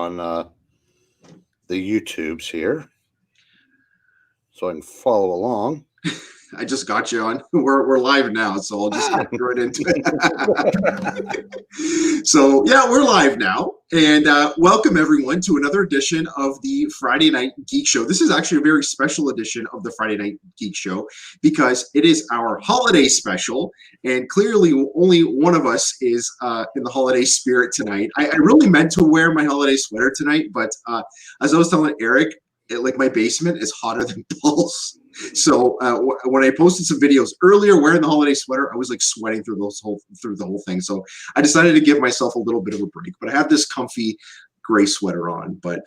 on the YouTubes here so I can follow along. I just got you on. We're live now, so I'll just get right into it. So yeah, we're live now, and welcome everyone to another edition of the Friday Night Geek Show. This is actually a very special edition of the Friday Night Geek Show because it is our holiday special, and clearly only one of us is in the holiday spirit tonight. I really meant to wear my holiday sweater tonight, but as I was telling Eric, like my basement is hotter than balls. So when I posted some videos earlier wearing the holiday sweater, I was like sweating through the whole thing. So I decided to give myself a little bit of a break. But I have this comfy gray sweater on. But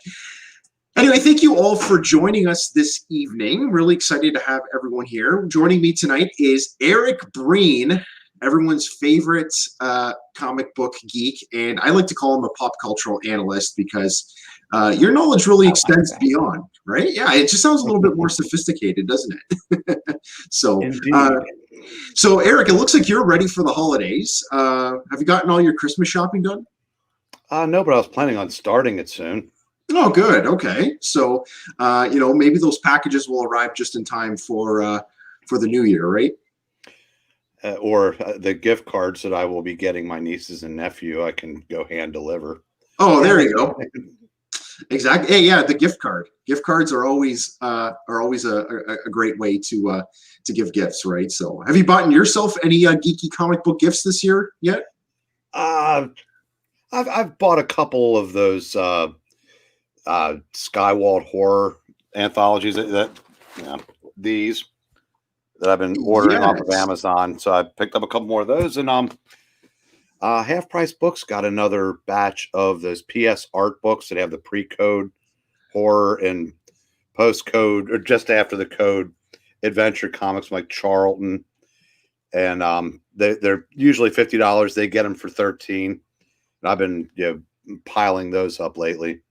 anyway, thank you all for joining us this evening. Really excited to have everyone here. Joining me tonight is Eric Breen, everyone's favorite comic book geek, and I like to call him a pop cultural analyst because your knowledge really extends beyond, right? Yeah, it just sounds a little bit more sophisticated, doesn't it? So Eric, it looks like you're ready for the holidays. Have you gotten all your Christmas shopping done? No, but I was planning on starting it soon. Oh, good. Okay, so maybe those packages will arrive just in time for the new year, right? Or the gift cards that I will be getting my nieces and nephew, I can go hand deliver. Oh, there you go. Exactly. Hey, yeah, the gift card. Gift cards are always a great way to give gifts, right? So, have you bought yourself any geeky comic book gifts this year yet? I've bought a couple of those Skywalker horror anthologies these that I've been ordering off of Amazon. So I picked up a couple more of those, and Half Price Books got another batch of those PS art books that have the pre-code horror and post-code, or just after the code adventure comics like Charlton, and they're usually $50. They get them for $13, and I've been piling those up lately.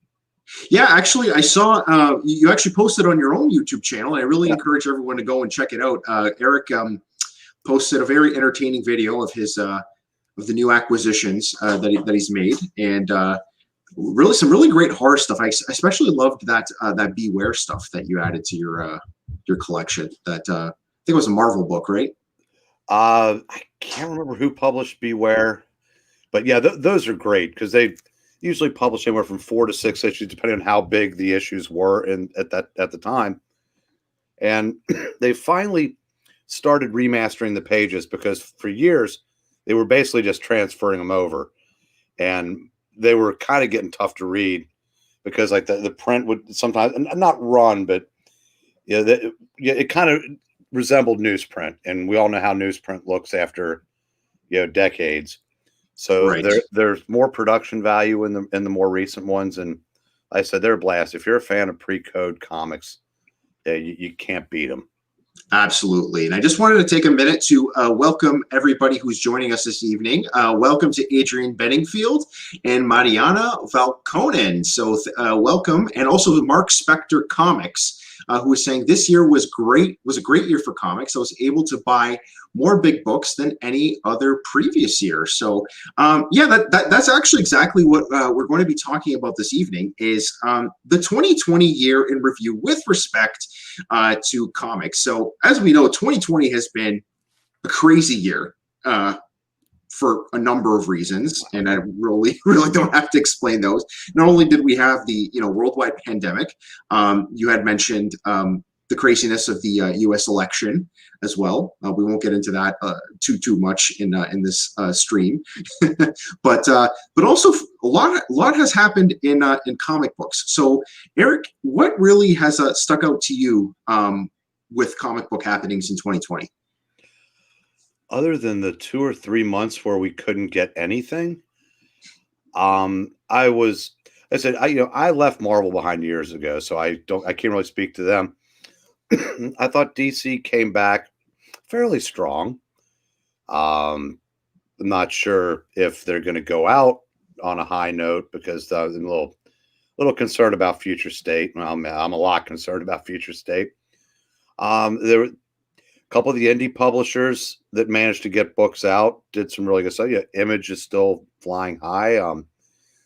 Yeah, actually, I saw you actually posted on your own YouTube channel, and I really encourage everyone to go and check it out. Eric posted a very entertaining video of his of the new acquisitions that he's made, and really some really great horror stuff. I especially loved that Beware stuff that you added to your collection. That I think it was a Marvel book, right? I can't remember who published Beware, but yeah, those are great because they usually publish anywhere from 4 to 6 issues, depending on how big the issues were at the time. And they finally started remastering the pages because for years they were basically just transferring them over, and they were kind of getting tough to read because like the print would sometimes not run, but it kind of resembled newsprint, and we all know how newsprint looks after decades. So right. There's more production value in the more recent ones, and like I said, they're a blast. If you're a fan of pre-code comics, you can't beat them. Absolutely. And I just wanted to take a minute to welcome everybody who's joining us this evening. Welcome to Adrian Benningfield and Mariana Valkonen. So welcome. And also Mark Spector Comics, who was saying this year was a great year for comics. I was able to buy more big books than any other previous year. So that's actually exactly what we're going to be talking about this evening is the 2020 year in review with respect to comics. So as we know, 2020 has been a crazy year for a number of reasons, and I really don't have to explain those. Not only did we have the worldwide pandemic, you had mentioned the craziness of the U.S. election as well. We won't get into that too much in this stream, but also a lot has happened in comic books. So Eric, what really has stuck out to you with comic book happenings in 2020? Other than the 2 or 3 months where we couldn't get anything, I left Marvel behind years ago, so I can't really speak to them. I thought DC came back fairly strong. I'm not sure if they're going to go out on a high note because I was a little concerned about Future State. I'm a lot concerned about Future State. There were a couple of the indie publishers that managed to get books out, did some really good stuff. Yeah, Image is still flying high.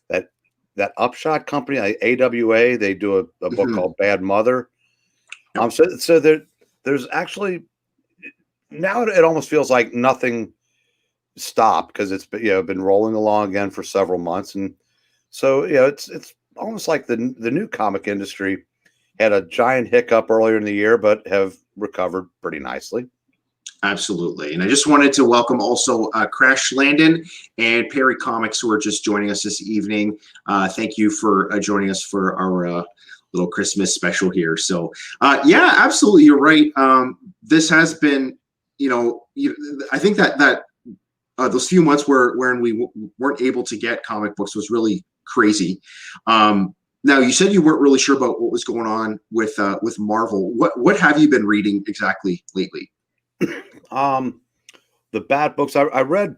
That that Upshot company, AWA, they do a book Mhm. called Bad Mother. Yep. So there's actually now it almost feels like nothing stopped because it's been rolling along again for several months, and so it's almost like the new comic industry had a giant hiccup earlier in the year, but have recovered pretty nicely. Absolutely. And I just wanted to welcome also Crash Landon and Perry Comics, who are just joining us this evening. Thank you for joining us for our little Christmas special here. So, yeah, absolutely. You're right. This has been, I think that those few months wherein we weren't able to get comic books was really crazy. Now, you said you weren't really sure about what was going on with Marvel. What have you been reading exactly lately? The bad books, I read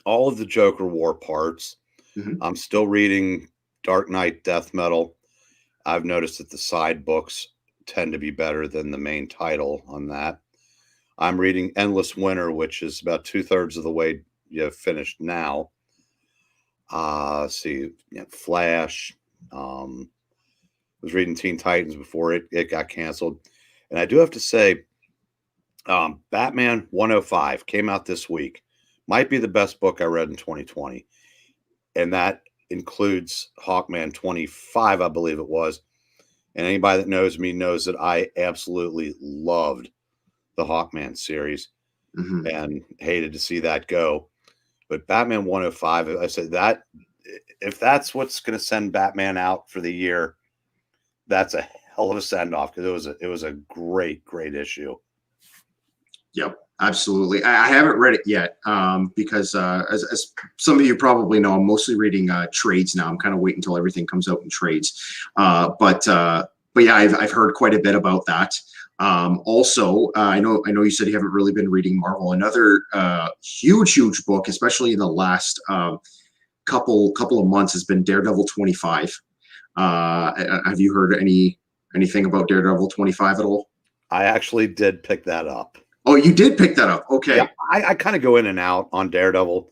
all of the Joker War parts. Mhm. I'm still reading Dark Knight Death Metal. I've noticed that the side books tend to be better than the main title on that. I'm reading Endless Winter, which is about 2/3 of the way finished now. Let's see, Flash. Was reading Teen Titans before it got canceled, and I do have to say, Batman 105 came out this week. Might be the best book I read in 2020, and that includes Hawkman 25, I believe it was. And anybody that knows me knows that I absolutely loved the Hawkman series Mhm. and hated to see that go. But Batman 105, I said that if that's what's going to send Batman out for the year, that's a hell of a send off because it was a great issue. Yep, absolutely. I haven't read it yet because, as some of you probably know, I'm mostly reading trades now. I'm kind of waiting until everything comes out in trades. But yeah, I've heard quite a bit about that. Also, I know you said you haven't really been reading Marvel. Another huge book, especially in the last couple of months, has been Daredevil 25. Have you heard anything about Daredevil 25 at all? I actually did pick that up. Oh, you did pick that up. Yeah, Okay. I kind of go in and out on Daredevil.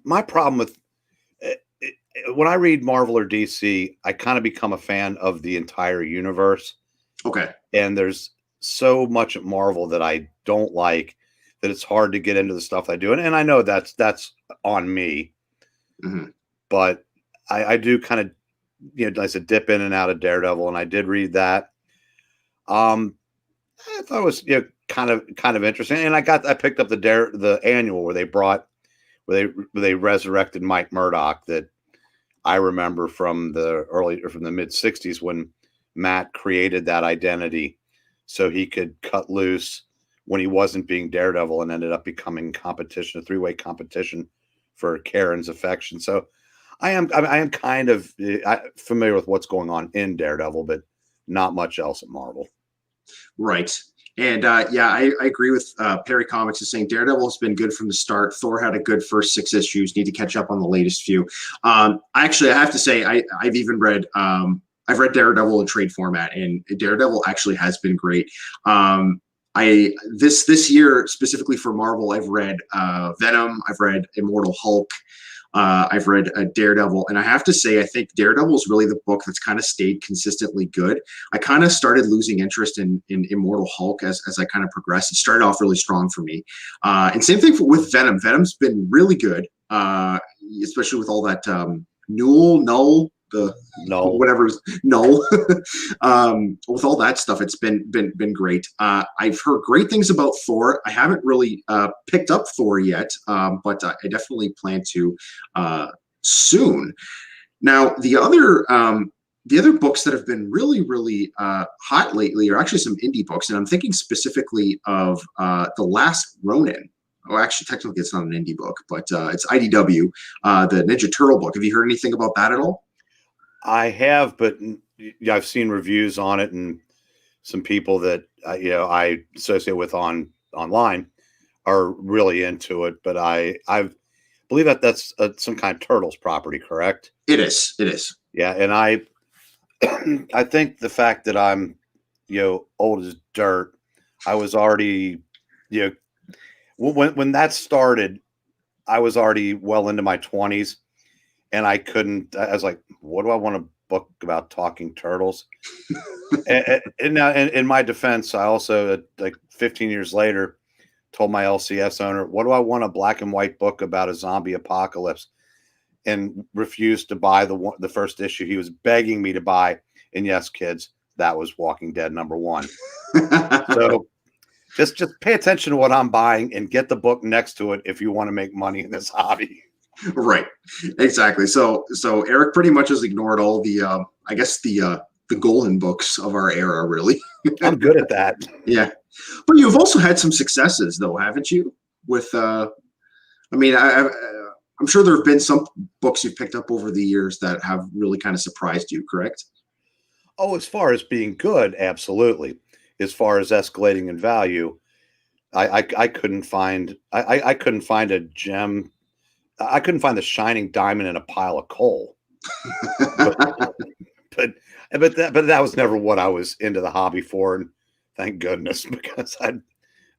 My problem with when I read Marvel or DC, I kind of become a fan of the entire universe. Okay. And there's so much at Marvel that I don't like that it's hard to get into the stuff I do. And I know that's on me, Mm-hmm. but I do kind of, like I said, dip in and out of Daredevil, and I did read that. I thought it was kind of interesting, and I picked up the annual where they resurrected Mike Murdock that I remember from the mid '60s when Matt created that identity so he could cut loose when he wasn't being Daredevil and ended up becoming a three-way competition for Karen's affection. So I am kind of familiar with what's going on in Daredevil, but not much else at Marvel. Right. And yeah, I agree with Perry Comics is saying Daredevil has been good from the start. Thor had a good first 6 issues. Need to catch up on the latest few. Actually, I have to say I've even read I've read Daredevil in trade format, and Daredevil actually has been great. This year specifically for Marvel, I've read Venom. I've read Immortal Hulk. I've read Daredevil, and I have to say, I think Daredevil is really the book that's kind of stayed consistently good. I kind of started losing interest in Immortal Hulk as I kind of progressed. It started off really strong for me, and same thing with Venom. Venom's been really good, especially with all that Null, the No, whatever Null. With all that stuff, it's been great. I've heard great things about Thor. I haven't really picked up Thor yet, but I definitely plan to soon. Now, the other books that have been really hot lately are actually some indie books, and I'm thinking specifically of The Last Ronin. Oh, actually, technically, it's not an indie book, but it's IDW, the Ninja Turtle book. Have you heard anything about that at all? I have, but I've seen reviews on it, and some people that I associate with online are really into it. But I believe that's some kind of Turtles property, correct? It is. It is. Yeah, and I think the fact that I'm old as dirt, I was already you know when that started, I was already well into my 20s, and I couldn't. I was like, what do I want a book about talking turtles? And now, in my defense, I also, like 15 years later, told my LCS owner, what do I want a black and white book about a zombie apocalypse? And refused to buy the first issue he was begging me to buy. And yes, kids, that was Walking Dead #1. So just pay attention to what I'm buying and get the book next to it if you want to make money in this hobby. Right. Exactly. So Eric pretty much has ignored all the I guess the golden books of our era, really. I'm good at that. Yeah. But you've also had some successes though, haven't you? With I mean, I'm sure there have been some books you've picked up over the years that have really kind of surprised you, correct? Oh, as far as being good, absolutely. As far as escalating in value, I couldn't find I couldn't find a gem. I couldn't find the shining diamond in a pile of coal. but that was never what I was into the hobby for, and thank goodness, because I'd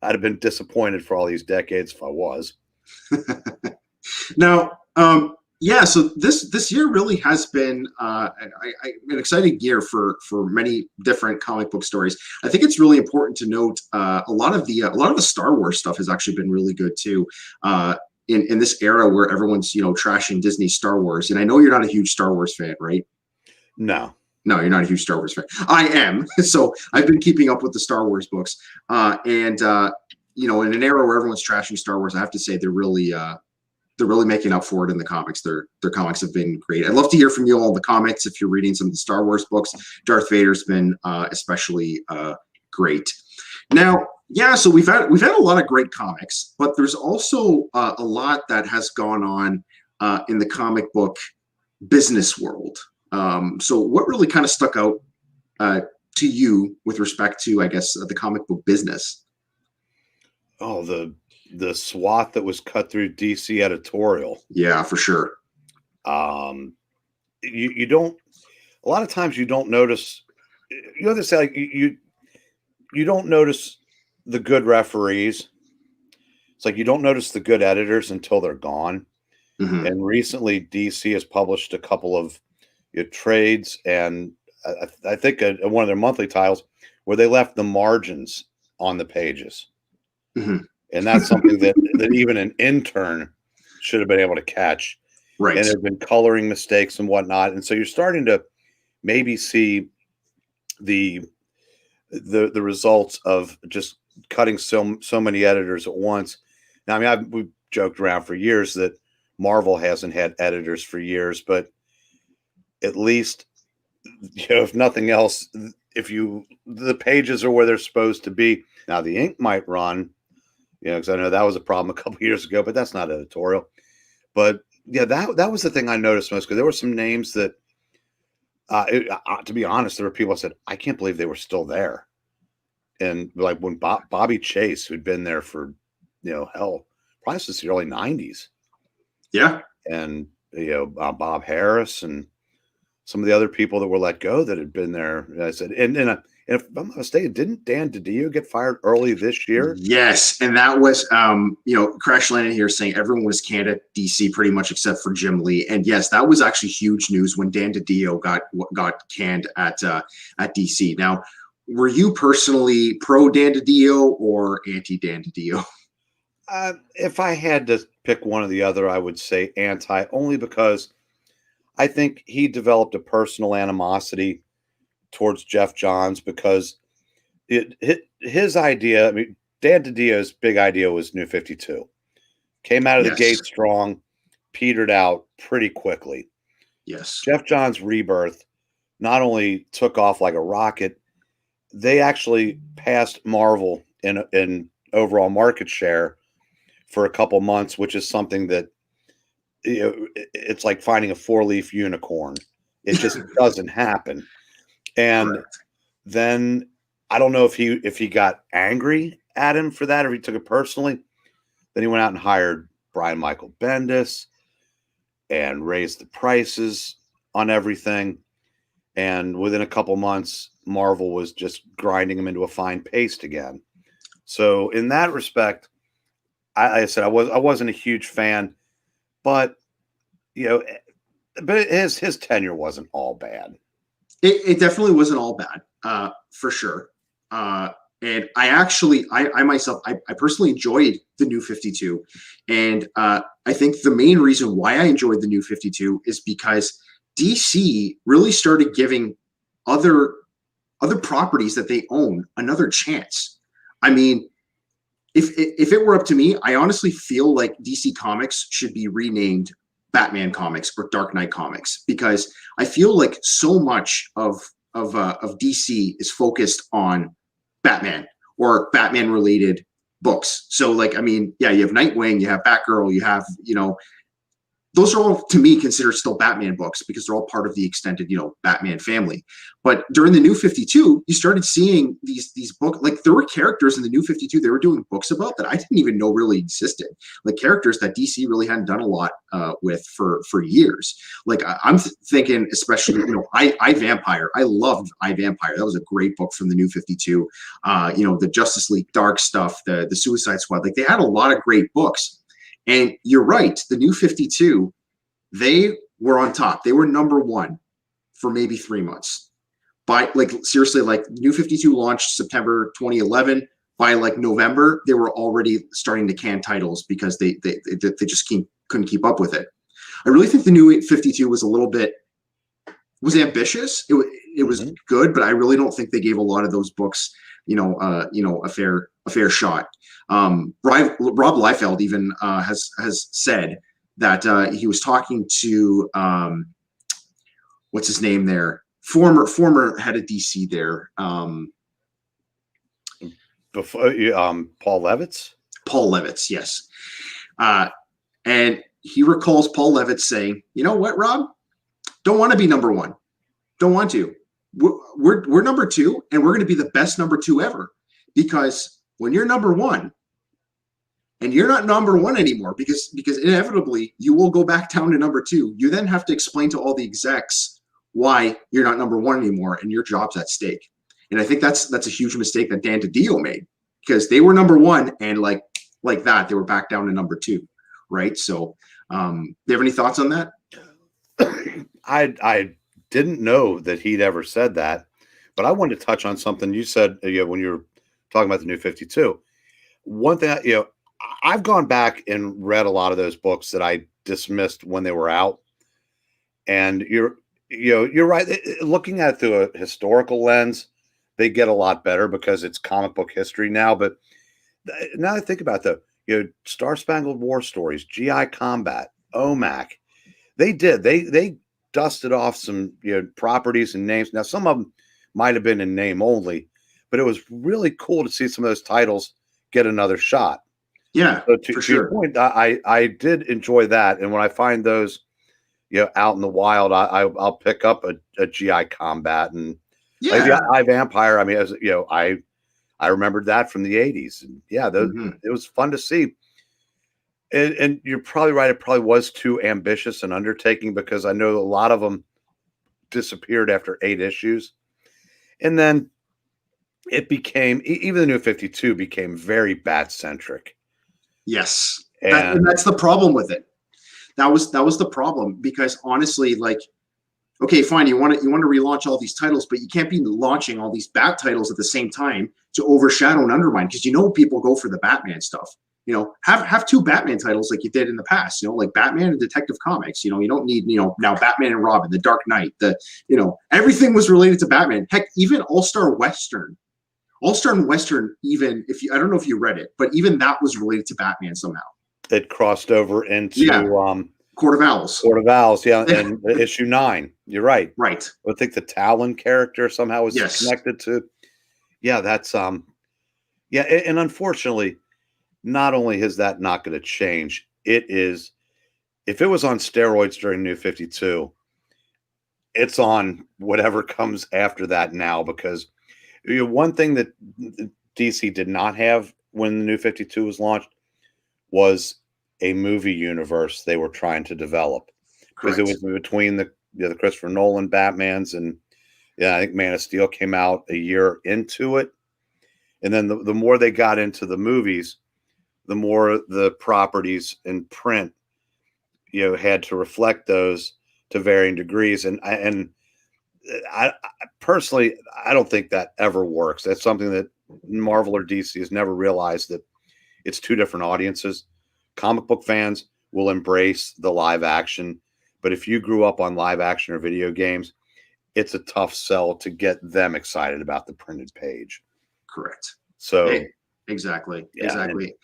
have been disappointed for all these decades if I was. Now, yeah, so this year really has been an exciting year for many different comic book stories. I think it's really important to note a lot of the Star Wars stuff has actually been really good too. In this era where everyone's trashing Disney Star Wars, and I know you're not a huge Star Wars fan, right? No, you're not a huge Star Wars fan. I am, so I've been keeping up with the Star Wars books, and in an era where everyone's trashing Star Wars, I have to say they're really making up for it in the comics. Their comics have been great. I'd love to hear from you all in the comments if you're reading some of the Star Wars books. Darth Vader's been especially great. Now, yeah, so we've had a lot of great comics, but there's also a lot that has gone on in the comic book business world. So what really kind of stuck out to you with respect to, I guess, the comic book business? Oh, the swath that was cut through DC editorial. Yeah, for sure. You don't, a lot of times you don't notice, you have to say, like, you don't notice the good referees. It's like you don't notice the good editors until they're gone. Mm-hmm. And recently DC has published a couple of trades, and I think one of their monthly titles where they left the margins on the pages. Mm-hmm. And that's something that even an intern should have been able to catch. Right. And there have been coloring mistakes and whatnot. And so you're starting to maybe see the results of just cutting so many editors at once. Now, I mean, we've joked around for years that Marvel hasn't had editors for years, but at least, if nothing else, the pages are where they're supposed to be. Now, the ink might run, because I know that was a problem a couple years ago, but that's not editorial. But yeah, that was the thing I noticed most, because there were some names that, to be honest, there were people that said, I can't believe they were still there. And like when Bobby Chase, who'd been there for, hell, probably since the early 90s. Yeah. And, Bob Harris and some of the other people that were let go that had been there. I said, and if I'm not mistaken, didn't Dan DiDio get fired early this year? Yes, and that was, Crash Landing here saying everyone was canned at DC pretty much except for Jim Lee. And yes, that was actually huge news when Dan DiDio got canned at DC. Now, were you personally pro Dan DiDio or anti Dan DiDio? If I had to pick one or the other, I would say anti, only because I think he developed a personal animosity towards Jeff Johns, because his idea, I mean, Dan DiDio's big idea was New 52. Came out of the gate strong, petered out pretty quickly. Yes. Jeff Johns' Rebirth not only took off like a rocket, they actually passed Marvel in overall market share for a couple months, which is something that, it's like finding a 4-leaf unicorn. It just doesn't happen. And Correct. Then I don't know if he got angry at him for that, or if he took it personally. Then he went out and hired Brian Michael Bendis and raised the prices on everything. And within a couple months, Marvel was just grinding him into a fine paste again. So in that respect, I said I wasn't a huge fan, but but his tenure wasn't all bad. It definitely wasn't all bad, for sure. And I myself, I personally enjoyed the New 52. And I think the main reason why I enjoyed the New 52 is because DC really started giving other properties that they own another chance. I mean, if it were up to me, I honestly feel like DC Comics should be renamed Batman Comics or Dark Knight Comics, because I feel like so much of DC is focused on Batman or Batman related books. So like, I mean, yeah, you have Nightwing, you have Batgirl, you have, those are all, to me, considered still Batman books because they're all part of the extended, Batman family. But during the New 52, you started seeing these books. Like, there were characters in the New 52 they were doing books about that I didn't even know really existed. Like characters that DC really hadn't done a lot with for years. Like I'm thinking, especially, I Vampire. I loved I Vampire. That was a great book from the New 52. The Justice League Dark stuff, the Suicide Squad. Like they had a lot of great books. And you're right, the New 52, they were on top. They were number one for maybe 3 months. By seriously, New 52 launched September 2011. By November, they were already starting to can titles because they just couldn't keep up with it. I really think the New 52 was was ambitious. It was good, but I really don't think they gave a lot of those books, a fair shot. Rob Liefeld even has said that he was talking to what's his name there, former head of DC there, Before Paul Levitz. Paul Levitz, yes, and he recalls Paul Levitz saying, "You know what, Rob? Don't want to be number one. Don't want to. We're number two, and we're going to be the best number two ever, because when you're number one." And you're not number one anymore because inevitably you will go back down to number two. You then have to explain to all the execs why you're not number one anymore and your job's at stake. And I think that's a huge mistake that Dan DiDio made, because they were number one and like that, they were back down to number two, right? So do you have any thoughts on that? I didn't know that he'd ever said that, but I wanted to touch on something you said when you were talking about the New 52. One thing, I've gone back and read a lot of those books that I dismissed when they were out, and you're right. Looking at it through a historical lens, they get a lot better because it's comic book history now. But now I think about Star Spangled War stories, GI Combat, OMAC, they dusted off some properties and names. Now some of them might have been in name only, but it was really cool to see some of those titles get another shot. Yeah, so to your point, I did enjoy that, and when I find those, out in the wild, I'll pick up a GI Combat and maybe I Vampire. I mean, as I remembered that from the '80s, and it was fun to see. And you're probably right; it probably was too ambitious an undertaking, because I know a lot of them disappeared after 8 issues, and then it became, even the New 52 became very Bat-centric. Yes, and that's the problem with it. That was the problem, because honestly, okay, fine, you want to relaunch all these titles, but you can't be launching all these Bat titles at the same time to overshadow and undermine, because people go for the Batman stuff. Have 2 Batman titles like you did in the past. Like Batman and Detective Comics. You don't need now Batman and Robin, the Dark Knight. Everything was related to Batman. Heck, even All-Star Western, even I don't know if you read it, but even that was related to Batman somehow. It crossed over into Court of Owls. And issue 9. You're right. Right. I think the Talon character somehow was connected to. Yeah, that's and unfortunately, not only is that not going to change, it is, if it was on steroids during New 52, it's on whatever comes after that now, because one thing that DC did not have when the New 52 was launched was a movie universe they were trying to develop. Because it was between the Christopher Nolan Batmans, and I think Man of Steel came out a year into it. And then the more they got into the movies, the more the properties in print, had to reflect those. to varying degrees. And I personally, I don't think that ever works. That's something that Marvel or DC has never realized, that it's two different audiences. Comic book fans will embrace the live action, but if you grew up on live action or video games, it's a tough sell to get them excited about the printed page. Correct. So exactly. Yeah, exactly.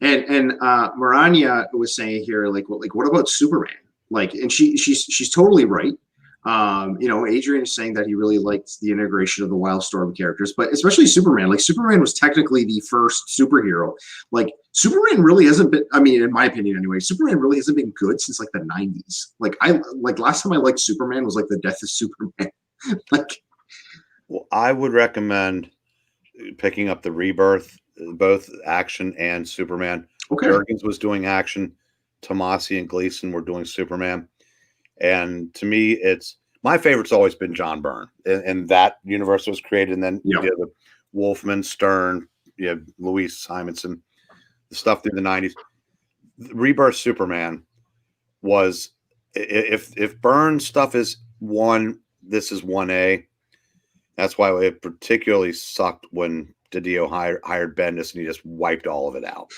And Marania was saying here, like what about Superman? Like, and she's totally right. You know, Adrian is saying that he really liked the integration of the Wildstorm characters, but especially Superman. Like, Superman was technically the first superhero. Like, Superman really hasn't been, I mean, in my opinion anyway, Superman really hasn't been good since like the 90s. Like last time I liked Superman was like the death of Superman. Like, well, I would recommend picking up the Rebirth, both action and Superman. okay. Jurgens was doing action. Tomasi and Gleason were doing Superman. And to me, it's my favorite's always been John Byrne, and that universe was created. And then the Wolfman, Stern, Louise Simonson, the stuff through the 90s. Rebirth Superman was, if Byrne stuff is 1, this is 1A. That's why it particularly sucked when DiDio hired Bendis and he just wiped all of it out.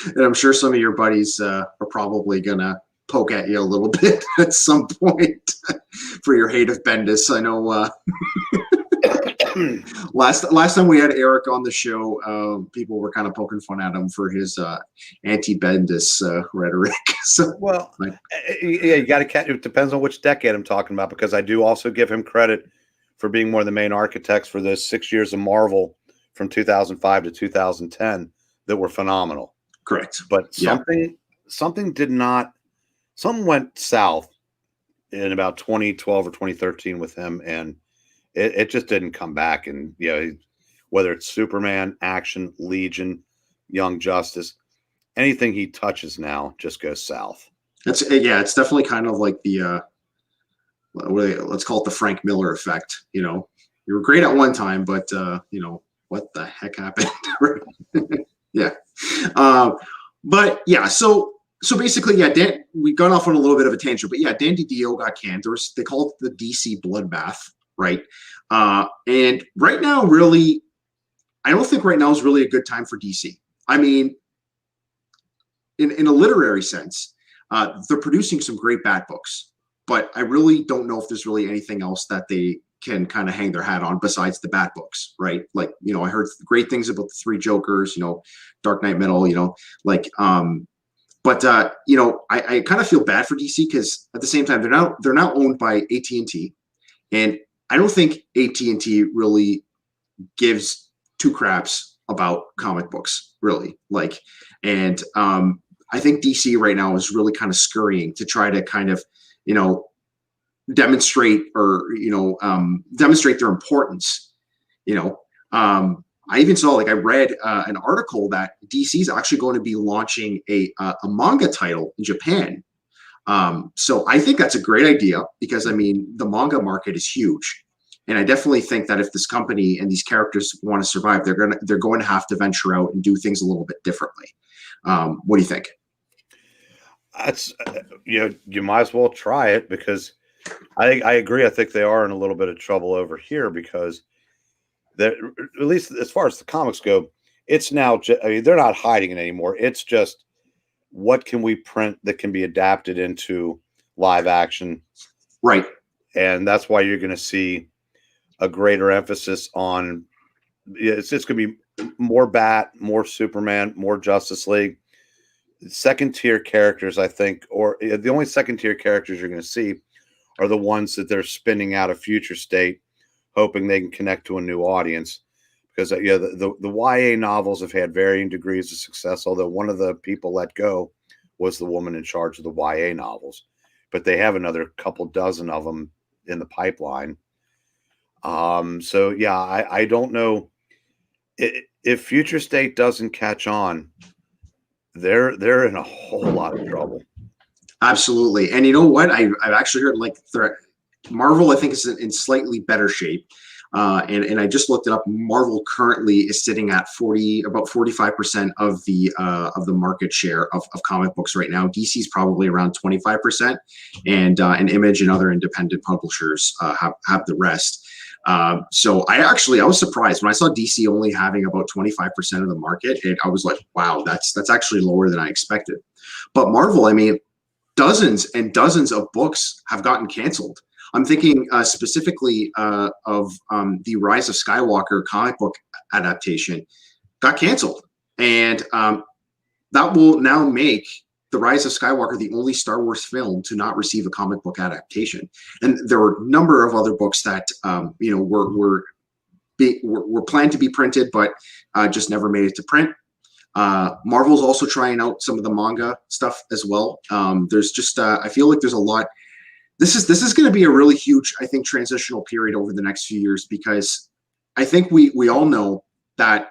And I'm sure some of your buddies are probably gonna poke at you a little bit at some point for your hate of Bendis. I know last time we had Eric on the show, people were kind of poking fun at him for his anti-Bendis rhetoric. So, well, you got to catch. It depends on which decade I'm talking about, because I do also give him credit for being one of the main architects for those 6 years of Marvel from 2005 to 2010 that were phenomenal. Correct. But something went south in about 2012 or 2013 with him, and it just didn't come back. And whether it's Superman, Action, Legion, Young Justice, anything he touches now just goes south. It's definitely kind of like the let's call it the Frank Miller effect. You were great at one time, but what the heck happened? Yeah. But yeah, so basically, Dan, we got off on a little bit of a tangent, but yeah, Dan DiDio got canned. They called it the DC Bloodbath, right? And right now, really, I don't think right now is really a good time for DC. I mean, in a literary sense, they're producing some great Bat books, but I really don't know if there's really anything else that they can kind of hang their hat on besides the Bat books, right? Like, I heard great things about the Three Jokers, Dark Knight Metal, but I kind of feel bad for DC, because at the same time they're now owned by AT&T, and I don't think AT&T really gives two craps about comic books, really. Like, and I think DC right now is really kind of scurrying to try to kind of demonstrate their importance. I even saw, I read an article that DC is actually going to be launching a manga title in Japan. So I think that's a great idea, because the manga market is huge, and I definitely think that if this company and these characters want to survive, they're going to have to venture out and do things a little bit differently. What do you think? That's you might as well try it, because I agree. I think they are in a little bit of trouble over here, because at least as far as the comics go, it's now they're not hiding it anymore. It's just, what can we print that can be adapted into live action, right? And that's why you're going to see a greater emphasis on it's going to be more Bat, more Superman, more Justice League. Second tier characters, I think, or the only second tier characters you're going to see are the ones that they're spinning out of Future State, hoping they can connect to a new audience. Because the YA novels have had varying degrees of success, although one of the people let go was the woman in charge of the YA novels. But they have another couple dozen of them in the pipeline. So yeah, I don't know if Future State doesn't catch on, they're in a whole lot of trouble. Absolutely. And you know what? I've actually heard Marvel, I think, is in slightly better shape. And I just looked it up. Marvel currently is sitting at about 45% of the market share of comic books right now. DC's probably around 25%, and Image and other independent publishers have the rest. So I was surprised when I saw DC only having about 25% of the market. And I was like, wow, that's actually lower than I expected. But Marvel, I mean, dozens and dozens of books have gotten canceled. I'm thinking specifically of the Rise of Skywalker comic book adaptation got canceled. And that will now make The Rise of Skywalker the only Star Wars film to not receive a comic book adaptation. And there were a number of other books that were planned to be printed, but just never made it to print. Marvel's also trying out some of the manga stuff as well. There's just I feel like there's a lot. This is going to be a really huge, I think, transitional period over the next few years, because I think we all know that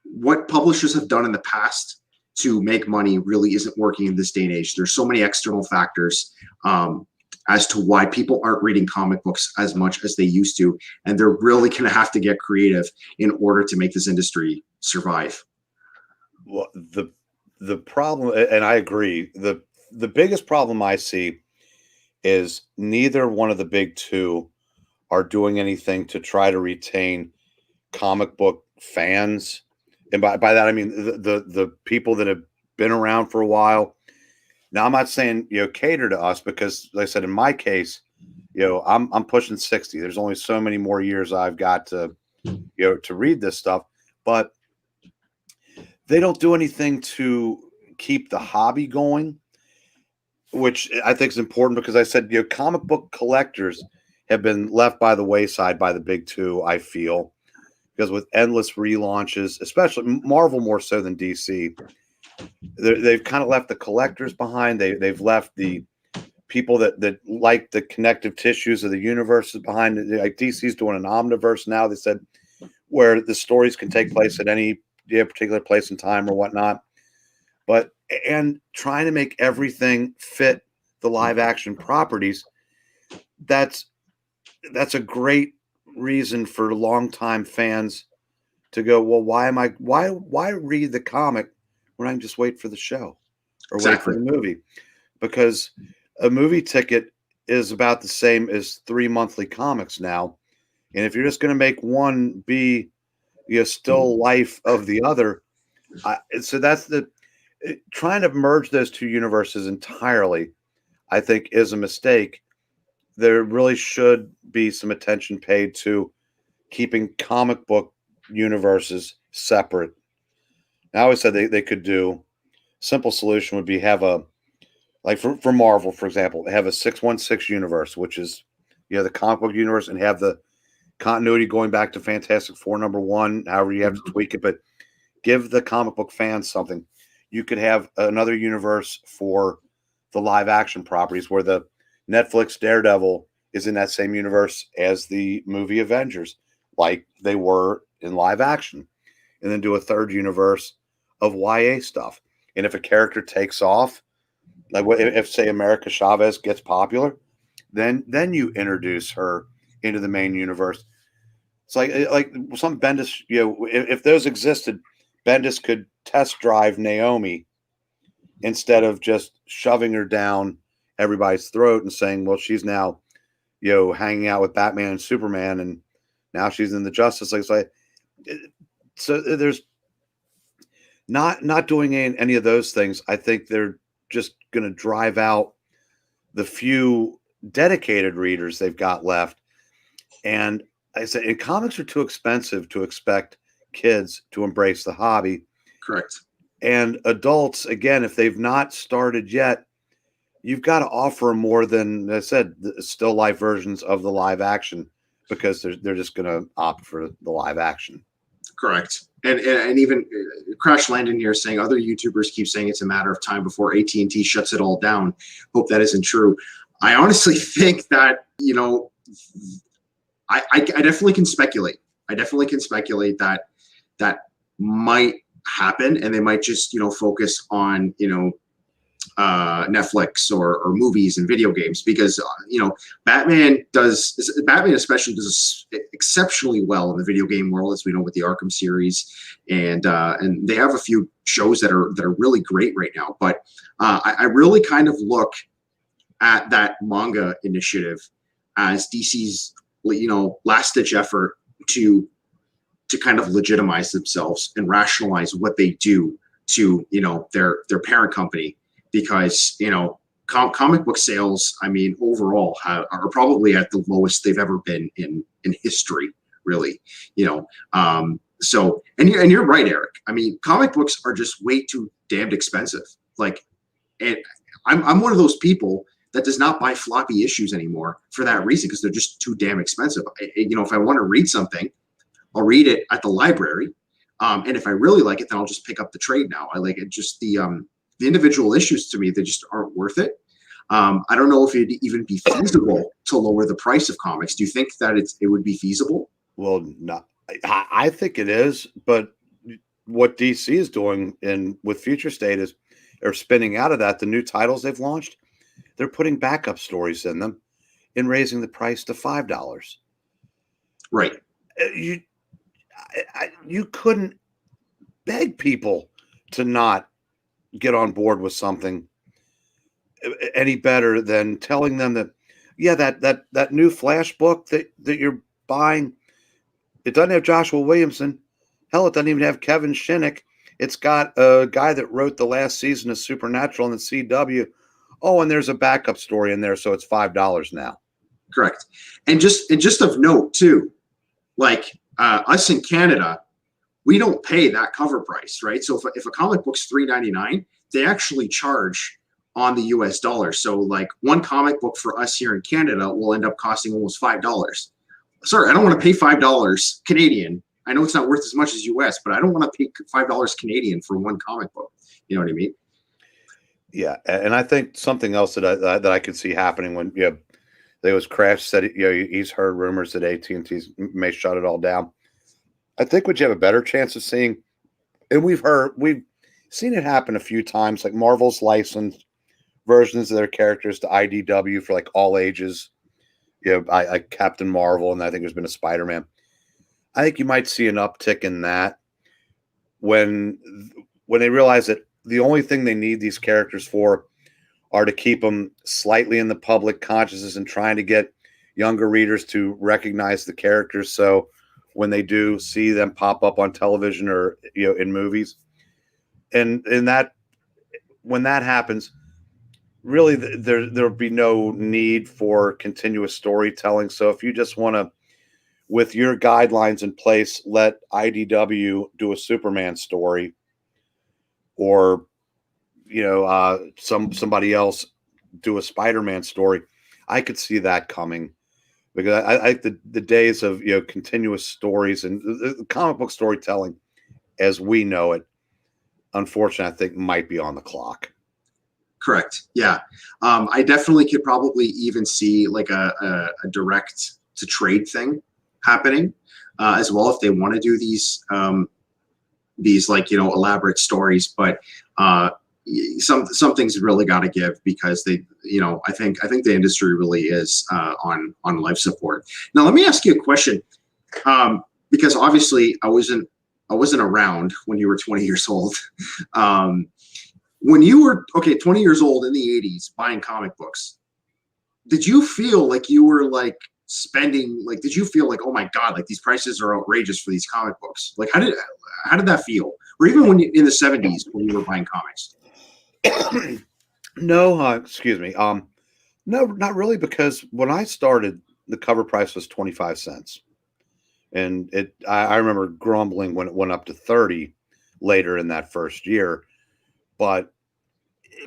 what publishers have done in the past to make money really isn't working in this day and age. There's so many external factors as to why people aren't reading comic books as much as they used to, and they're really going to have to get creative in order to make this industry survive. Well, the problem, and I agree, the biggest problem I see is neither one of the big two are doing anything to try to retain comic book fans. And by that, I mean the people that have been around for a while. Now, I'm not saying, cater to us, because like I said, in my case, I'm pushing 60. There's only so many more years I've got to read this stuff, but they don't do anything to keep the hobby going, which I think is important, because I said, comic book collectors have been left by the wayside by the big two, I feel, because with endless relaunches, especially Marvel more so than DC, they've kind of left the collectors behind. They've left the people that like the connective tissues of the universes behind. Like DC's doing an omniverse now, they said, where the stories can take place at any particular place in time or whatnot. And trying to make everything fit the live action properties, that's a great reason for longtime fans to go, well, why read the comic when I can just wait for the show or wait for the movie? Because a movie ticket is about the same as 3 monthly comics now. And if you're just going to make one be still life of the other, so that's trying to merge those two universes entirely, I think, is a mistake. There really should be some attention paid to keeping comic book universes separate. I always said they could do, simple solution would be have for Marvel, for example, have a 616 universe, which is, the comic book universe, and have the continuity going back to Fantastic Four #1, however you have to tweak it, but give the comic book fans something. You could have another universe for the live action properties, where the Netflix Daredevil is in that same universe as the movie Avengers, like they were in live action, and then do a third universe of YA stuff. And if a character takes off, like if say America Chavez gets popular, then you introduce her into the main universe. It's like some Bendis, if those existed, Bendis could test drive Naomi instead of just shoving her down everybody's throat and saying, well, she's now, hanging out with Batman and Superman, and now she's in the Justice League. So there's not doing any of those things. I think they're just going to drive out the few dedicated readers they've got left. And I say, and comics are too expensive to expect kids to embrace the hobby. Correct. And adults, again, if they've not started yet, you've got to offer more than, I said, the still life versions of the live action, because they're just going to opt for the live action. Correct. And even Crash Landon here saying other YouTubers keep saying it's a matter of time before AT&T shuts it all down. Hope that isn't true. I honestly think that, I definitely can speculate. That might happen, and they might just, focus on, Netflix or movies and video games, because Batman especially does exceptionally well in the video game world, as we know with the Arkham series, and they have a few shows that are really great right now. But I really kind of look at that manga initiative as DC's last ditch effort to kind of legitimize themselves and rationalize what they do to their parent company, because comic book sales, I mean, overall are probably at the lowest they've ever been in history, really. So and you're right, Eric. I mean, comic books are just way too damned expensive. Like, and I'm one of those people that does not buy floppy issues anymore for that reason, because they're just too damn expensive. If I want to read something, I'll read it at the library, and if I really like it, then I'll just pick up the trade now. I like it. Just the individual issues, to me, they just aren't worth it. I don't know if it'd even be feasible to lower the price of comics. Do you think that it would be feasible? Well, not. I think it is, but what DC is doing with Future State is they're spinning out of that the new titles they've launched. They're putting backup stories in them and raising the price to $5. Right. You couldn't beg people to not get on board with something any better than telling them that, yeah, that new Flash book that you're buying, it doesn't have Joshua Williamson. Hell, it doesn't even have Kevin Shinnick. It's got a guy that wrote the last season of Supernatural in the CW. Oh, and there's a backup story in there, so it's $5 now. Correct. And just of note too, like us in Canada, we don't pay that cover price, right? So if a comic book's $3.99, they actually charge on the US dollar. So like one comic book for us here in Canada will end up costing almost $5. Sorry, I don't want to pay $5 Canadian. I know it's not worth as much as US, but I don't want to pay $5 Canadian for one comic book. You know what I mean? Yeah, and I think something else that I could see happening when there was Crash said he's heard rumors that AT&T may shut it all down. I think what you have a better chance of seeing, and we've seen it happen a few times, like Marvel's licensed versions of their characters to IDW for like all ages. I Captain Marvel, and I think there's been a Spider-Man. I think you might see an uptick in that when they realize that the only thing they need these characters for are to keep them slightly in the public consciousness and trying to get younger readers to recognize the characters. So when they do see them pop up on television or in movies, and that when that happens, really there'll be no need for continuous storytelling. So if you just want to, with your guidelines in place, let IDW do a Superman story, or somebody else do a Spider-Man story, I could see that coming, because I the days of continuous stories and the comic book storytelling as we know it, unfortunately, I think might be on the clock. Correct. Yeah. I definitely could probably even see like a direct to trade thing happening as well, if they want to do these like elaborate stories. But something's really got to give, because they I think the industry really is on life support. Now let me ask you a question, because obviously I wasn't around when you were 20 years old. When you were 20 years old in the 80s buying comic books, did you feel like you were like spending, like, did you feel like, oh my God, like these prices are outrageous for these comic books? Like, how did that feel? Or even when in the 70s when you were buying comics? No, excuse me. No, not really, because when I started, the cover price was 25 cents. And I remember grumbling when it went up to 30 later in that first year. But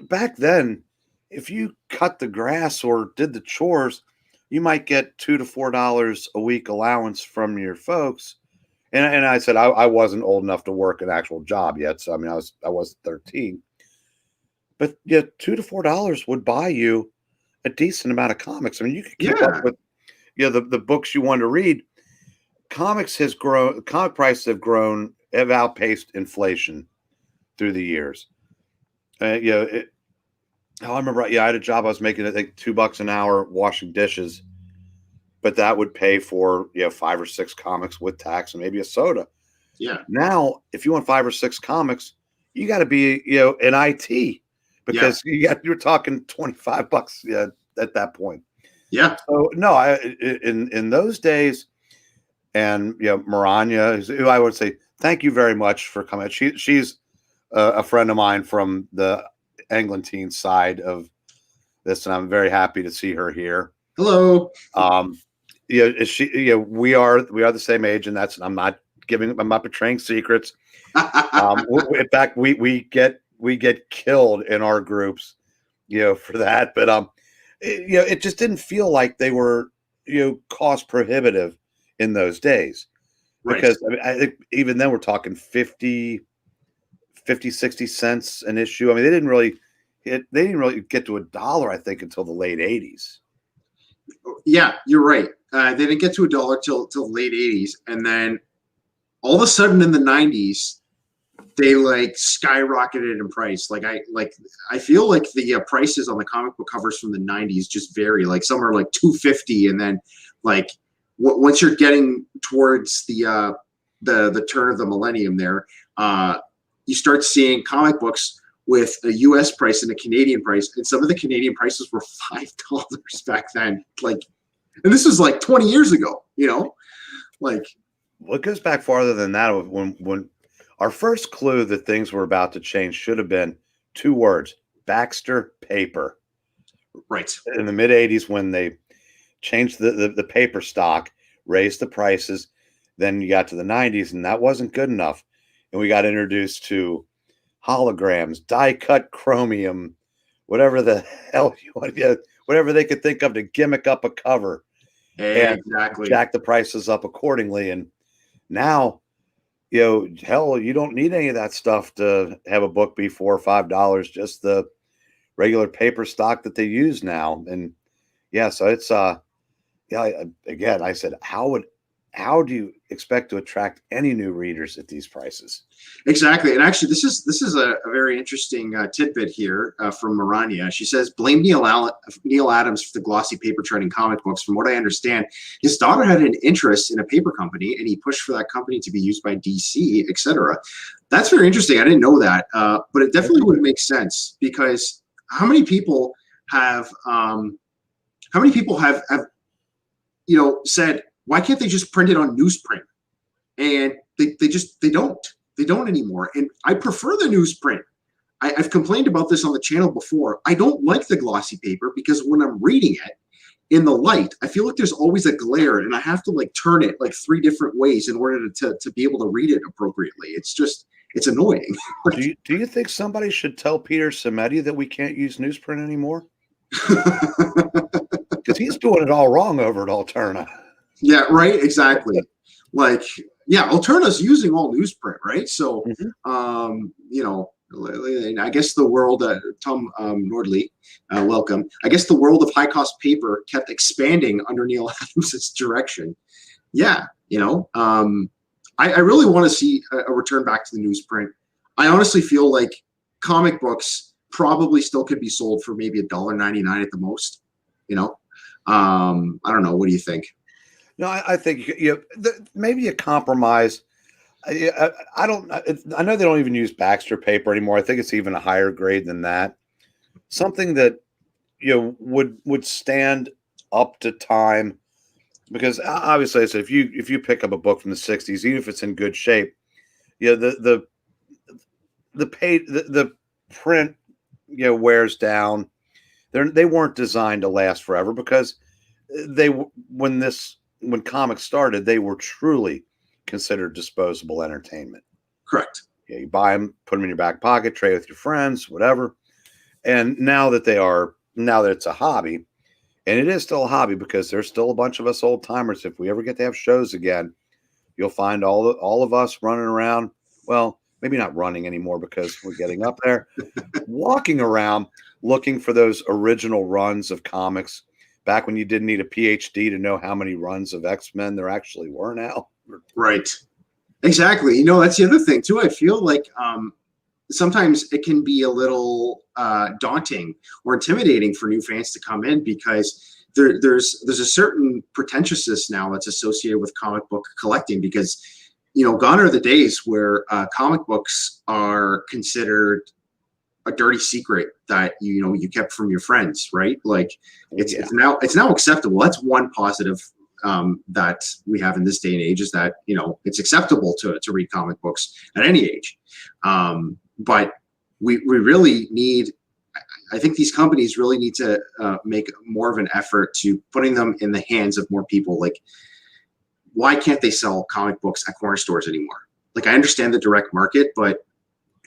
back then, if you cut the grass or did the chores, you might get $2 to $4 a week allowance from your folks. And I said I wasn't old enough to work an actual job yet, so I mean I was 13. But yeah, $2 to $4 would buy you a decent amount of comics. I mean, you could keep up with the books you want to read. Comic prices have outpaced inflation through the years. Oh, I remember. Yeah, I had a job. I was making, I think, $2 an hour washing dishes, but that would pay for 5 or 6 comics with tax and maybe a soda. Yeah. Now, if you want 5 or 6 comics, you got to be in IT Yeah. because you're talking $25 at that point. Yeah. So no, in those days, and Maranya, who I would say thank you very much for coming. She's a friend of mine from the Eglantine side of this, and I'm very happy to see her here. Hello. We are the same age, and I'm not betraying secrets. In fact, we get killed in our groups, for that. But it just didn't feel like they were cost prohibitive in those days, because I think even then we're talking 50, 60 cents an issue. I mean, they didn't really get to $1, I think, until the late 80s. Yeah, you're right. They didn't get to $1 till the late 80s, and then all of a sudden in the 90s, they like skyrocketed in price. I feel like the prices on the comic book covers from the 90s just vary. Like some are like $2.50, and then like once you're getting towards the turn of the millennium, there you start seeing comic books with a U.S. price and a Canadian price, and some of the Canadian prices were $5 back then. Like, and this was like 20 years ago. Like. Well, it goes back farther than that. When our first clue that things were about to change should have been 2 words: Baxter paper. Right. In the mid 80s, when they changed the paper stock, raised the prices, then you got to the 90s, and that wasn't good enough. And we got introduced to holograms, die cut chromium, whatever the hell you want, whatever they could think of to gimmick up a cover. Exactly. And jack the prices up accordingly. And now, hell, you don't need any of that stuff to have a book be $4 or $5, just the regular paper stock that they use now. And yeah, so it's again, I said, how do you expect to attract any new readers at these prices? Exactly. And actually, this is a very interesting tidbit here from Maranya. She says, blame Neil Adams for the glossy paper trend in comic books. From what I understand, his daughter had an interest in a paper company, and he pushed for that company to be used by DC, etc. That's very interesting. I didn't know that, but it definitely would make sense, because how many people have said, why can't they just print it on newsprint? And they don't anymore. And I prefer the newsprint. I've complained about this on the channel before. I don't like the glossy paper, because when I'm reading it in the light, I feel like there's always a glare, and I have to like turn it like 3 different ways in order to be able to read it appropriately. It's annoying. Do you think somebody should tell Peter Simeti that we can't use newsprint anymore? Because he's doing it all wrong over at Alterna. Yeah, right. Exactly. Like, yeah, Alterna's using all newsprint, right? So, I guess the world, Tom Nordley, welcome. I guess the world of high cost paper kept expanding under Neil Adams' direction. Yeah, I really want to see a return back to the newsprint. I honestly feel like comic books probably still could be sold for maybe $1.99 at the most. I don't know. What do you think? No, I think maybe a compromise. I don't. I know they don't even use Baxter paper anymore. I think it's even a higher grade than that. Something that would stand up to time, because obviously, so if you pick up a book from the 60s, even if it's in good shape, the print wears down. They weren't designed to last forever, because when comics started, they were truly considered disposable entertainment. Correct. You buy them, put them in your back pocket, trade with your friends, whatever. And now that it's a hobby, and it is still a hobby, because there's still a bunch of us old timers. If we ever get to have shows again, you'll find all of us running around. Well, maybe not running anymore, because we're getting up there, walking around looking for those original runs of comics. Back when you didn't need a PhD to know how many runs of X-Men there actually were now. Right. Exactly. That's the other thing too. I feel like sometimes it can be a little daunting or intimidating for new fans to come in, because there's a certain pretentiousness now that's associated with comic book collecting, because gone are the days where comic books are considered a dirty secret that you kept from your friends, right? Like it's now acceptable. That's one positive that we have in this day and age, is that it's acceptable to read comic books at any age. But we really need, I think these companies really need to make more of an effort to putting them in the hands of more people. Like, why can't they sell comic books at corner stores anymore? Like, I understand the direct market, but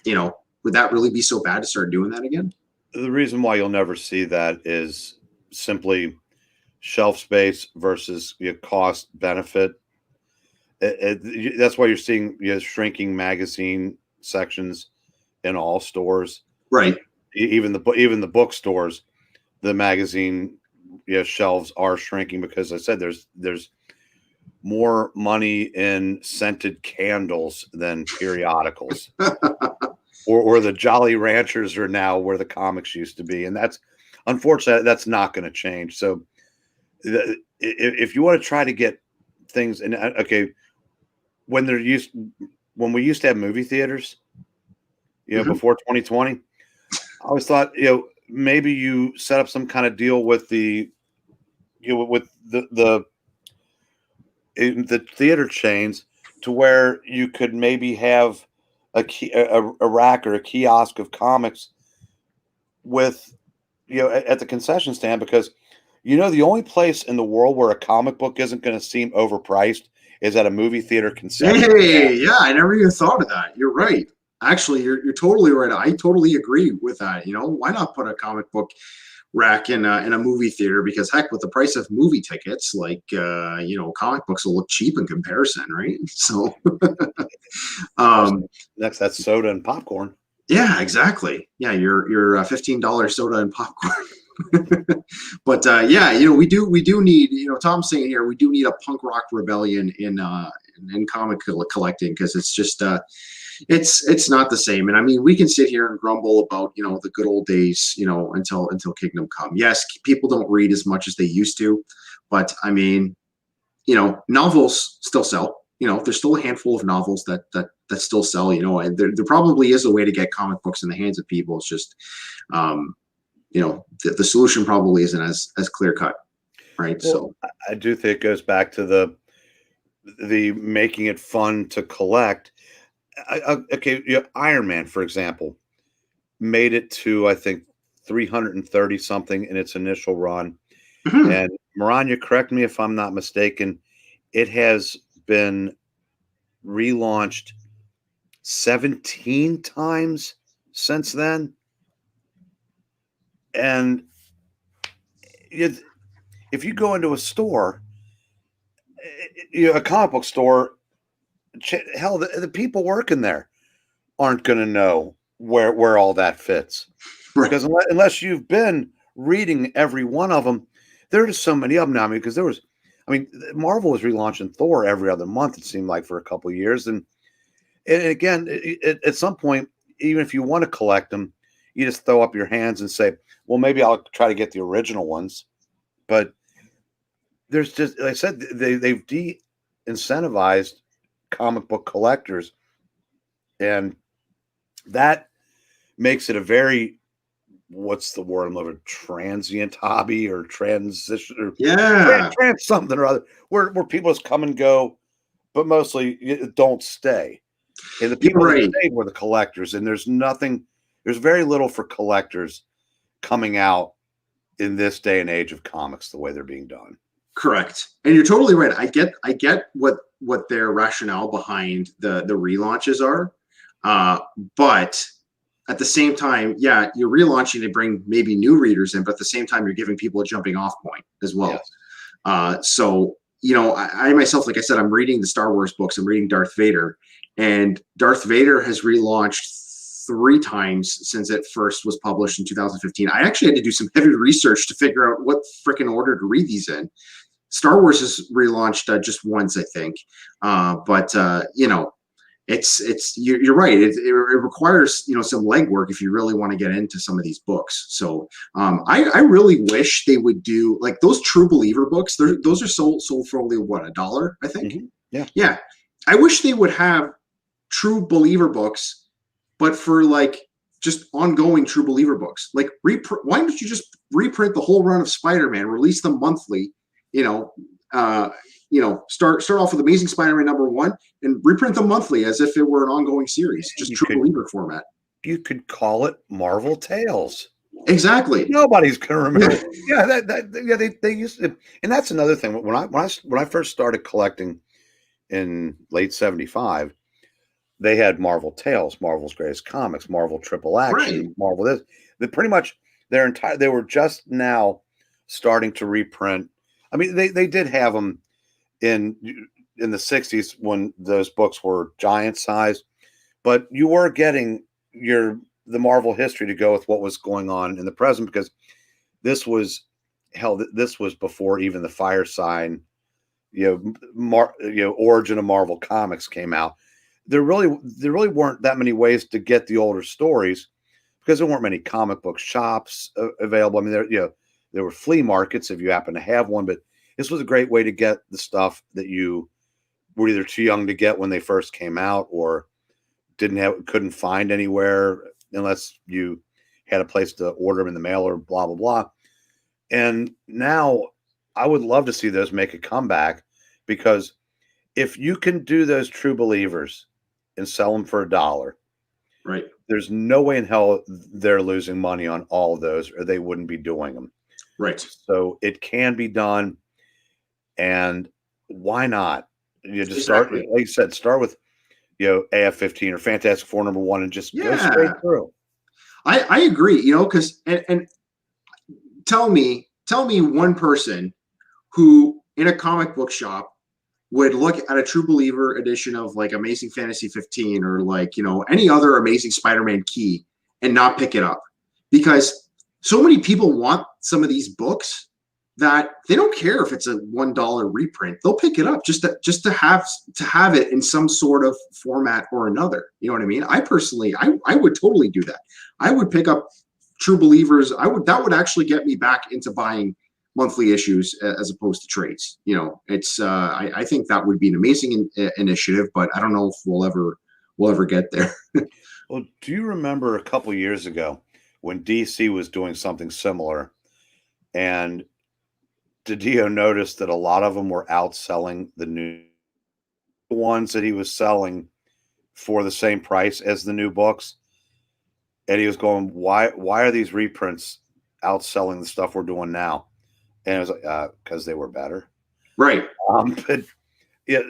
would that really be so bad to start doing that again? The reason why you'll never see that is simply shelf space versus cost benefit. That's why you're seeing shrinking magazine sections in all stores. Right. Even the bookstores, the magazine shelves are shrinking because, as I said, there's more money in scented candles than periodicals. or the Jolly Ranchers are now where the comics used to be, and that's unfortunate. That's not going to change. So if you want to try to get things, and okay, when we used to have movie theaters, before 2020, I always thought, maybe you set up some kind of deal with the theater chains to where you could maybe have a rack or a kiosk of comics with, at the concession stand, because the only place in the world where a comic book isn't going to seem overpriced is at a movie theater concession stand. Yeah, I never even thought of that. You're right. Actually, you're totally right. I totally agree with that. Why not put a comic book rack in a movie theater? Because heck, with the price of movie tickets, like comic books will look cheap in comparison, right? So that's soda and popcorn. Yeah, exactly. Yeah, your $15 soda and popcorn. But we do need, Tom's saying here, we do need a punk rock rebellion in comic collecting, because it's just it's not the same. And I mean, we can sit here and grumble about the good old days, until Kingdom Come. Yes, people don't read as much as they used to, but I mean, novels still sell. There's still a handful of novels that still sell. And there probably is a way to get comic books in the hands of people. It's just the solution probably isn't as clear cut, right? Well, so I do think it goes back to the making it fun to collect. Iron Man, for example, made it to, I think, 330 something in its initial run. Mm-hmm. And Maranya, correct me if I'm not mistaken, it has been relaunched 17 times since then. And if you go into a store, a comic book store, hell, the people working there aren't going to know where all that fits. Right. Because unless you've been reading every one of them, there are just so many of them now. Because Marvel was relaunching Thor every other month, it seemed like, for a couple of years. And again, at some point, even if you want to collect them, you just throw up your hands and say, well, maybe I'll try to get the original ones. But there's just, like I said, they've de-incentivized comic book collectors, and that makes it a very, what's the word I'm looking for, transient hobby or transition, or trans something or other, where people just come and go, but mostly don't stay. And the people that stay were the collectors, and there's very little for collectors coming out in this day and age of comics the way they're being done. Correct. And you're totally right. I get what their rationale behind the relaunches are. But at the same time, you're relaunching to bring maybe new readers in, but at the same time, you're giving people a jumping off point as well. Yes. So, I myself, like I said, I'm reading the Star Wars books. I'm reading Darth Vader, and Darth Vader has relaunched 3 times since it first was published in 2015. I actually had to do some heavy research to figure out what freaking order to read these in. Star Wars is relaunched just once, I think. you're right. It requires, some legwork if you really want to get into some of these books. So I really wish they would do like those True Believer books. Those are sold for only what, $1, I think. Mm-hmm. Yeah. Yeah. I wish they would have True Believer books, but for like just ongoing True Believer books. Like why don't you just reprint the whole run of Spider-Man, release them monthly, start off with Amazing Spider-Man #1 and reprint them monthly as if it were an ongoing series, just True Believer format. You could call it Marvel Tales. Exactly. Nobody's gonna remember. Yeah, they used to, and that's another thing. When I first started collecting in late '75, they had Marvel Tales, Marvel's Greatest Comics, Marvel Triple Action, Right. Marvel this. They pretty much they were just now starting to reprint. I mean, they did have them in the '60s when those books were giant size, but you were getting the Marvel history to go with what was going on in the present, because this was before even the Fire Sign, origin of Marvel Comics came out. There really weren't that many ways to get the older stories because there weren't many comic book shops available. I mean, there were flea markets if you happen to have one, but this was a great way to get the stuff that you were either too young to get when they first came out or couldn't find anywhere unless you had a place to order them in the mail or blah, blah, blah. And now I would love to see those make a comeback, because if you can do those True Believers and sell them for $1, right, there's no way in hell they're losing money on all of those, or they wouldn't be doing them. Right. So it can be done. And why not? You just start, like you said, start with, AF-15 or Fantastic Four #1 and just go straight through. I agree, because and tell me one person who in a comic book shop would look at a True Believer edition of like Amazing Fantasy 15 or like, any other Amazing Spider-Man key and not pick it up, because so many people want some of these books that they don't care if it's a $1 reprint. They'll pick it up just to have it in some sort of format or another. You know what I mean? I personally, I would totally do that. I would pick up True Believers. That would actually get me back into buying monthly issues as opposed to trades. It's I think that would be an amazing initiative, but I don't know if we'll ever get there. Well, do you remember a couple years ago when DC was doing something similar, and did you notice that a lot of them were outselling the new ones that he was selling for the same price as the new books? And he was going, why are these reprints outselling the stuff we're doing now? And it was like, because they were better. Right. But yeah,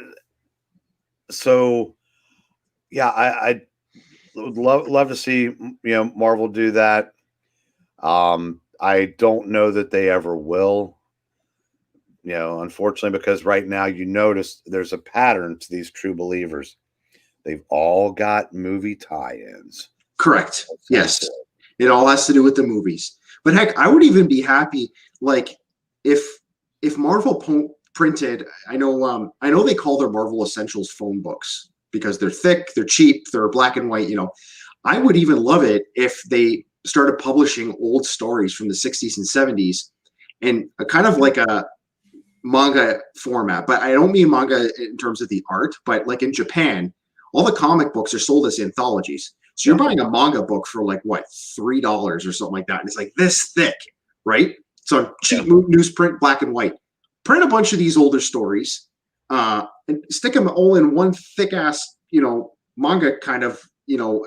so yeah, I would love to see, Marvel do that. I don't know that they ever will, unfortunately, because right now you notice there's a pattern to these True Believers. They've all got movie tie-ins. Correct. Yes. It all has to do with the movies. But heck, I would even be happy, like, if Marvel printed, I know they call their Marvel Essentials phone books because they're thick, they're cheap, they're black and white, I would even love it if they started publishing old stories from the 60s and 70s and kind of like a manga format. But I don't mean manga in terms of the art, but like in Japan, all the comic books are sold as anthologies. So you're buying a manga book for like what, $3 or something like that, and it's like this thick, right? So cheap newsprint, black and white. Print a bunch of these older stories, and stick them all in one thick ass, manga kind of,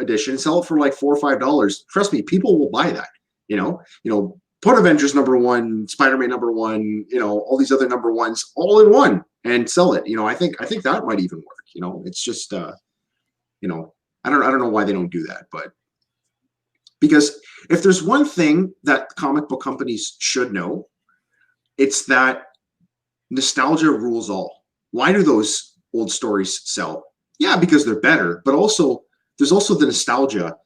edition. Sell it for like $4 or $5. Trust me, people will buy that. Put Avengers #1, Spider-Man #1, all these other #1s all in one and sell it. I think that might even work. It's just, I don't know why they don't do that, but because if there's one thing that comic book companies should know, it's that nostalgia rules all. Why do those old stories sell? Yeah, because they're better, but also there's also the nostalgia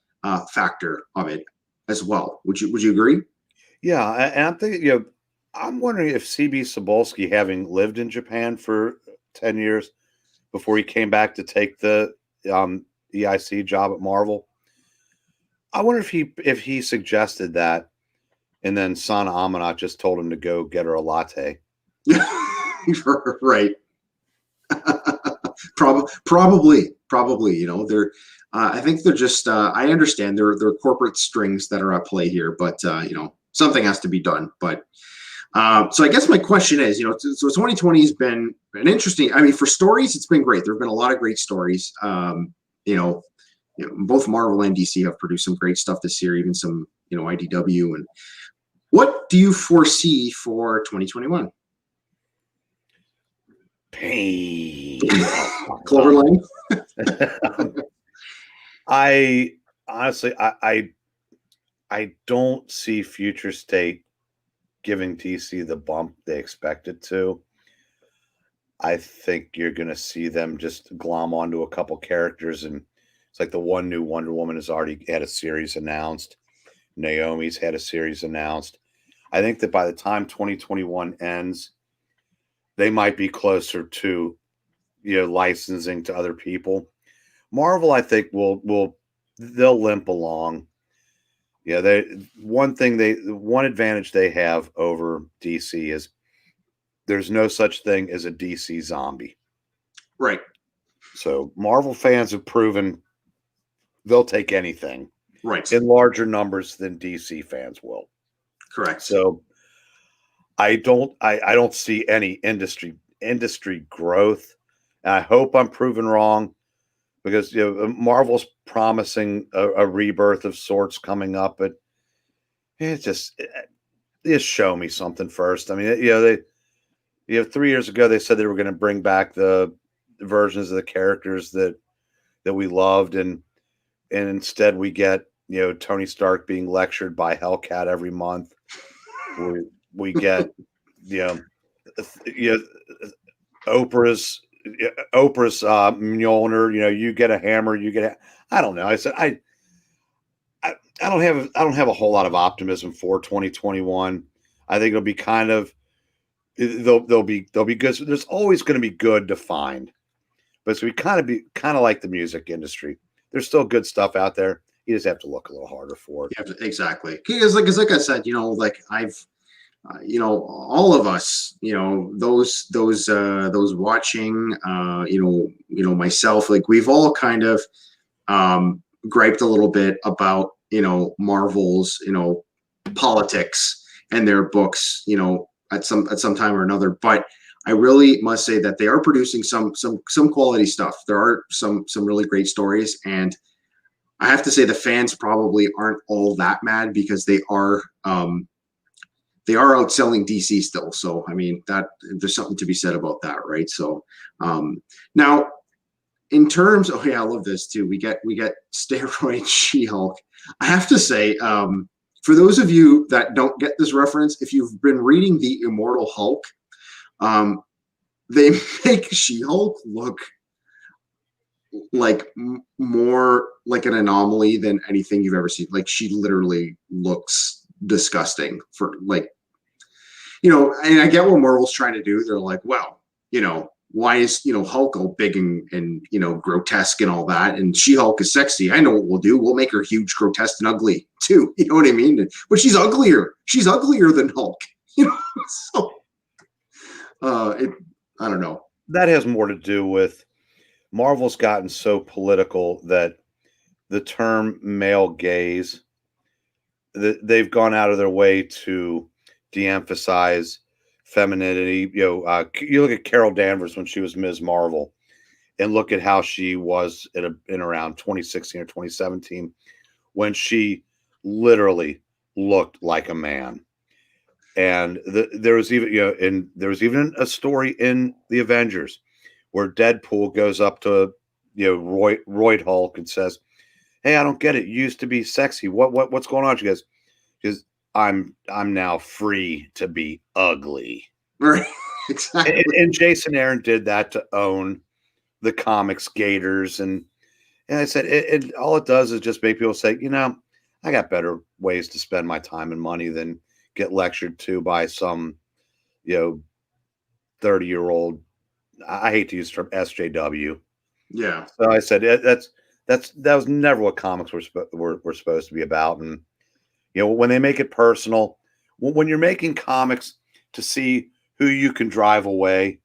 factor of it as well. Would you agree? Yeah, and I'm thinking, I'm wondering if C.B. Cebulski, having lived in Japan for 10 years before he came back to take the EIC job at Marvel. I wonder if he suggested that, and then Sana Amanat just told him to go get her a latte. Right. Probably. You know, they're. I think they're just. I understand they're corporate strings that are at play here, but you know, something has to be done. But so I guess my question is, you know, so 2020 has been an interesting. I mean, for stories, it's been great. There have been a lot of great stories. You know, both Marvel and DC have produced some great stuff this year, even some, you know, IDW. And what do you foresee for 2021? Pain. Cloverline. I honestly, I don't see Future State giving DC the bump they expected to. I think you're going to see them just glom onto a couple characters, and it's like the one new Wonder Woman has already had a series announced. Naomi's had a series announced. I think that by the time 2021 ends, they might be closer to, you know, licensing to other people. Marvel, I think, they'll limp along. Yeah, one advantage they have over DC is there's no such thing as a DC zombie. Right. So Marvel fans have proven they'll take anything. Right. In larger numbers than DC fans will. Correct. So I don't see any industry growth. And I hope I'm proven wrong, because, you know, Marvel's promising a rebirth of sorts coming up, but it's just show me something first. I mean, you know, 3 years ago they said they were going to bring back the versions of the characters that we loved, and instead we get, you know, Tony Stark being lectured by Hellcat every month. We get, you know, Oprah's Mjolnir. You know, you get a hammer, you get I don't know. I said I don't have a whole lot of optimism for 2021. I think it'll be kind of they'll be good. So there's always going to be good to find, but it's kind of like the music industry. There's still good stuff out there. You just have to look a little harder for it. Exactly. Because like I said, you know, like I've, you know, all of us, you know, those watching, you know, myself, like we've all kind of griped a little bit about, you know, Marvel's, you know, politics and their books, you know, at some time or another. But I really must say that they are producing some quality stuff. There are some really great stories, and I have to say the fans probably aren't all that mad, because they are outselling DC still. So I mean, that there's something to be said about that, right? So now, in terms of, I love this too. We get steroid She-Hulk. I have to say, for those of you that don't get this reference, if you've been reading the Immortal Hulk, they make She-Hulk look like more like an anomaly than anything you've ever seen. Like, she literally looks disgusting for, like, you know, and I get what Marvel's trying to do. They're like, well, you know, why is, you know, Hulk all big and you know, grotesque and all that, and She-Hulk is sexy? I know what we'll do. We'll make her huge, grotesque, and ugly too. You know what I mean? But she's uglier. She's uglier than Hulk. You know, so I don't know. That has more to do with Marvel's gotten so political that the term male gaze, they've gone out of their way to de-emphasize femininity. You know, you look at Carol Danvers when she was Ms. Marvel, and look at how she was in around 2016 or 2017, when she literally looked like a man. And there was even, you know, and there was even a story in the Avengers where Deadpool goes up to, you know, Royd Hulk and says, "Hey, I don't get it. You used to be sexy. What's going on?" She goes, I'm now free to be ugly." Right. Exactly. And Jason Aaron did that to own the comics gators. And I said, it all it does is just make people say, you know, I got better ways to spend my time and money than get lectured to by some, you know, 30-year-old. I hate to use the term SJW, Yeah. So I said that was never what comics were supposed to be about. And when they make it personal, when you're making comics to see who you can drive away,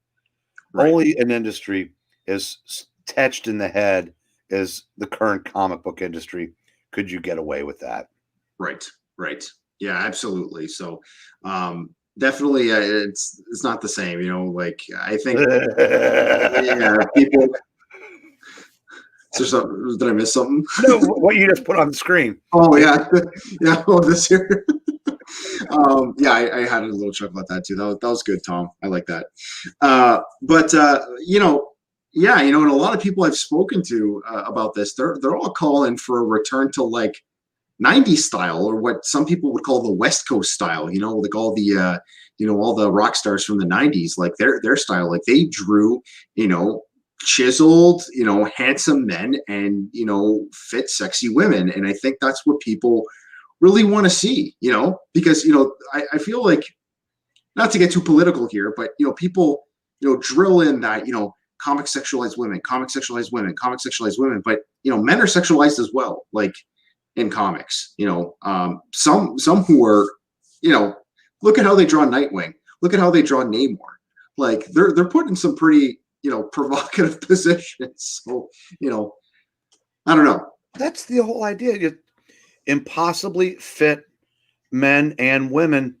Right. only an industry as touched in the head as the current comic book industry could you get away with that. Right. Right. Yeah, absolutely. So, definitely, it's not the same. Like I think, yeah, people. So something, did I miss something? No, what you just put on the screen. Oh yeah, yeah. Oh, this here. Yeah, I had a little chuckle at that too. That was good, Tom. I like that. But yeah, and a lot of people I've spoken to about this, they're all calling for a return to like 90s style, or what some people would call the West Coast style. Like all the all the rock stars from the 90s, like their style, like they drew, chiseled, handsome men and fit, sexy women, and I think that's what people really want to see, because I feel like, not to get too political here, but people drill in that comic sexualized women, comic sexualized women, comic sexualized women, but men are sexualized as well, like in comics. Some who are look at how they draw Nightwing, look at how they draw Namor, like they're put in some pretty provocative positions. So I don't know. That's the whole idea. You impossibly fit men and women,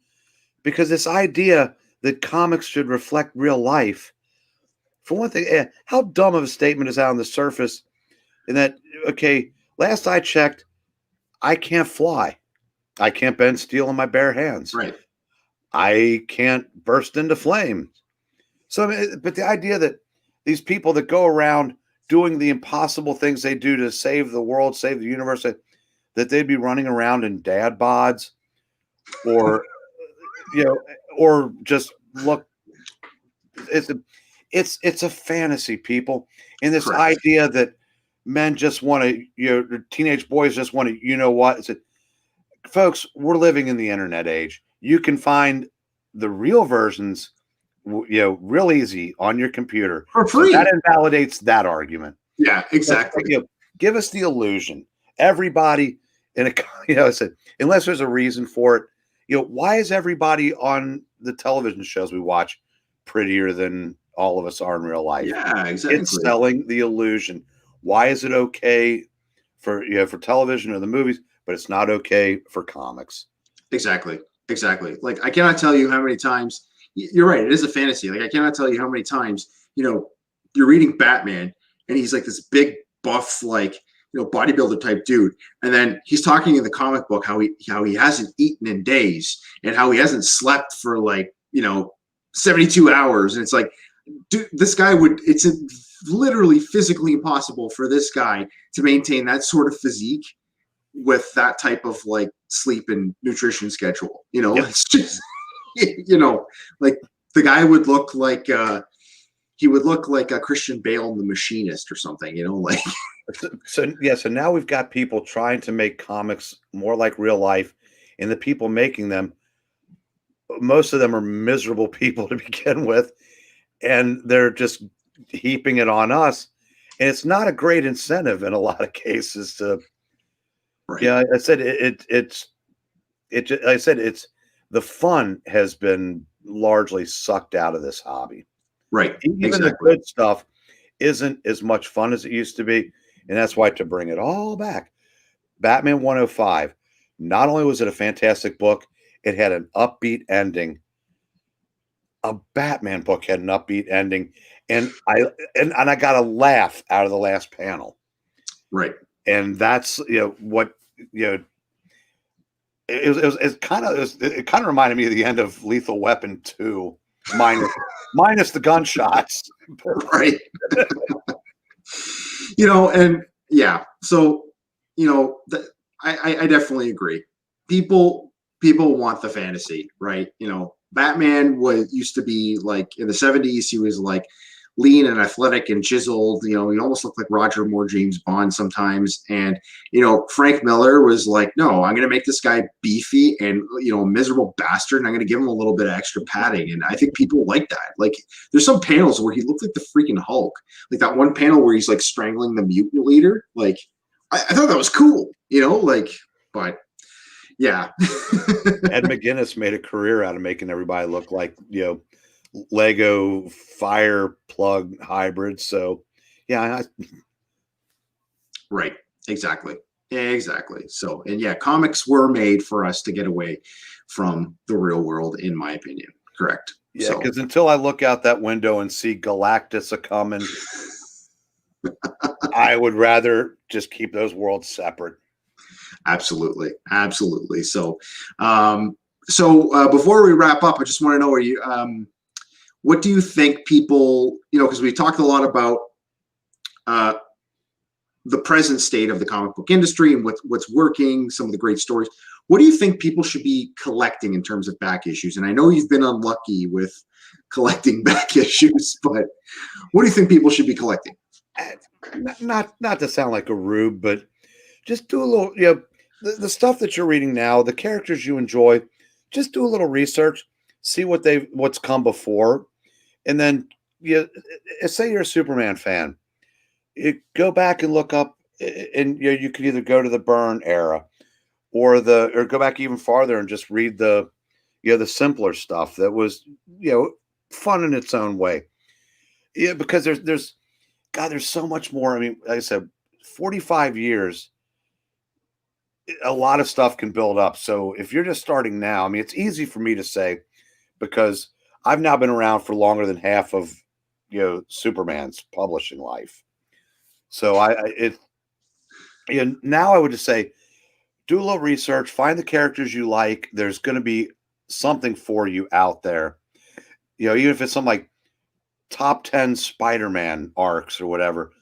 because this idea that comics should reflect real life, for one thing, how dumb of a statement is that on the surface? In that, okay, last I checked, I can't fly. I can't bend steel in my bare hands. Right. I can't burst into flames. So, but the idea that these people that go around doing the impossible things they do to save the world, save the universe, that they'd be running around in dad bods, or or just look. It's a fantasy, people, and this Correct. idea that men just want to, teenage boys just want to, folks, we're living in the internet age. You can find the real versions, real easy on your computer For free. So that invalidates that argument. Yeah, exactly. Give us the illusion. Everybody in a, said, unless there's a reason for it, why is everybody on the television shows we watch prettier than all of us are in real life? Yeah, exactly. It's selling the illusion. Why is it okay for television or the movies, but it's not okay for comics? Exactly. Like I cannot tell you how many times. You're right. It is a fantasy. Like I cannot tell you how many times you're reading Batman and he's like this big buff, like bodybuilder type dude, and then he's talking in the comic book how he hasn't eaten in days and how he hasn't slept for like 72 hours, and it's like, dude, this guy it's literally physically impossible for this guy to maintain that sort of physique with that type of like sleep and nutrition schedule. Yep. It's just like the guy would look like he would look like a Christian Bale in The Machinist or something, like. So now we've got people trying to make comics more like real life, and the people making them, most of them are miserable people to begin with, and they're just heaping it on us, and it's not a great incentive in a lot of cases to. Right. Yeah, I said it's the fun has been largely sucked out of this hobby. Right. Even exactly. the good stuff isn't as much fun as it used to be. And that's why, to bring it all back, Batman 105, not only was it a fantastic book, it had an upbeat ending. A Batman book had an upbeat ending. And I got a laugh out of the last panel. Right. And that's what it kind of reminded me of the end of Lethal Weapon 2, minus the gunshots. Right. And yeah, so I definitely agree. People want the fantasy, right? Batman used to be like in the 70s, he was like lean and athletic and chiseled. You know, he almost looked like Roger Moore, James Bond sometimes. And, you know, Frank Miller was like, no, I'm going to make this guy beefy and, you know, a miserable bastard. And I'm going to give him a little bit of extra padding. And I think people like that. Like, there's some panels where he looked like the freaking Hulk. Like that one panel where he's like strangling the mutant leader. Like, I thought that was cool, you know, like, but yeah. Ed McGuinness made a career out of making everybody look like, you know, Lego fire plug hybrids. So, yeah. Right. Exactly. So, and yeah, comics were made for us to get away from the real world, in my opinion. Correct. Yeah, because until I look out that window and see Galactus a coming, I would rather just keep those worlds separate. Absolutely. So, before we wrap up, I just want to know, what do you think people, you know, because we talked a lot about the present state of the comic book industry and what's working, some of the great stories. What do you think people should be collecting in terms of back issues? And I know you've been unlucky with collecting back issues, but what do you think people should be collecting? Not to sound like a rube, but just do a little, you know, the stuff that you're reading now, the characters you enjoy, just do a little research, see what's come before. And then say you're a Superman fan, you go back and look up, and you could either go to the Byrne era or go back even farther and just read the simpler stuff that was, fun in its own way. Yeah, because there's so much more. I mean, like I said, 45 years, a lot of stuff can build up. So if you're just starting now, I mean, it's easy for me to say because I've now been around for longer than half of, Superman's publishing life. So now I would just say, do a little research, find the characters you like. There's going to be something for you out there. Even if it's some like top 10 Spider-Man arcs or whatever,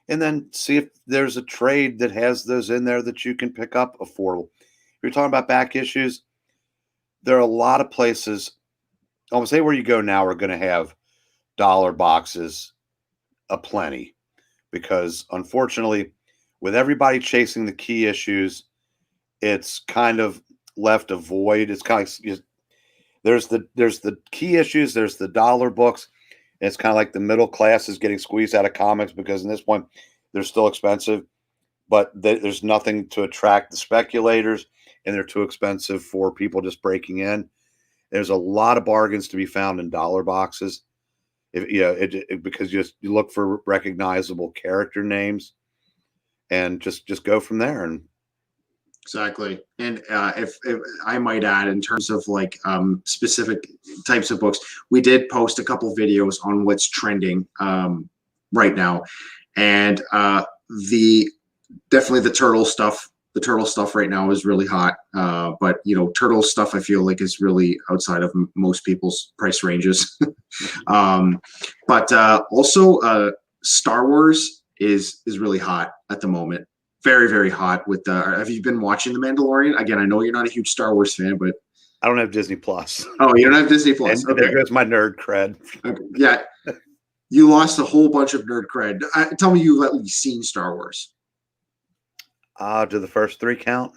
and then see if there's a trade that has those in there that you can pick up affordable. If you're talking about back issues, there are a lot of places, almost anywhere you go now, are going to have dollar boxes aplenty, because unfortunately, with everybody chasing the key issues, it's kind of left a void. It's kind of there's the key issues, there's the dollar books. And it's kind of like the middle class is getting squeezed out of comics because at this point they're still expensive, but there's nothing to attract the speculators, and they're too expensive for people just breaking in. There's a lot of bargains to be found in dollar boxes. Because you look for recognizable character names, and just go from there. And exactly. And if I might add, in terms of like specific types of books, we did post a couple videos on what's trending right now, and definitely the turtle stuff. The turtle stuff right now is really hot, but turtle stuff I feel like is really outside of most people's price ranges. But also Star Wars is really hot at the moment. Very, very hot. With have you been watching The Mandalorian? Again, I know you're not a huge Star Wars fan, but I don't have Disney Plus. Oh, you don't have Disney Plus. And there goes my nerd cred. Okay. Yeah, you lost a whole bunch of nerd cred. Tell me you've at least seen Star Wars. Do the first 3 count?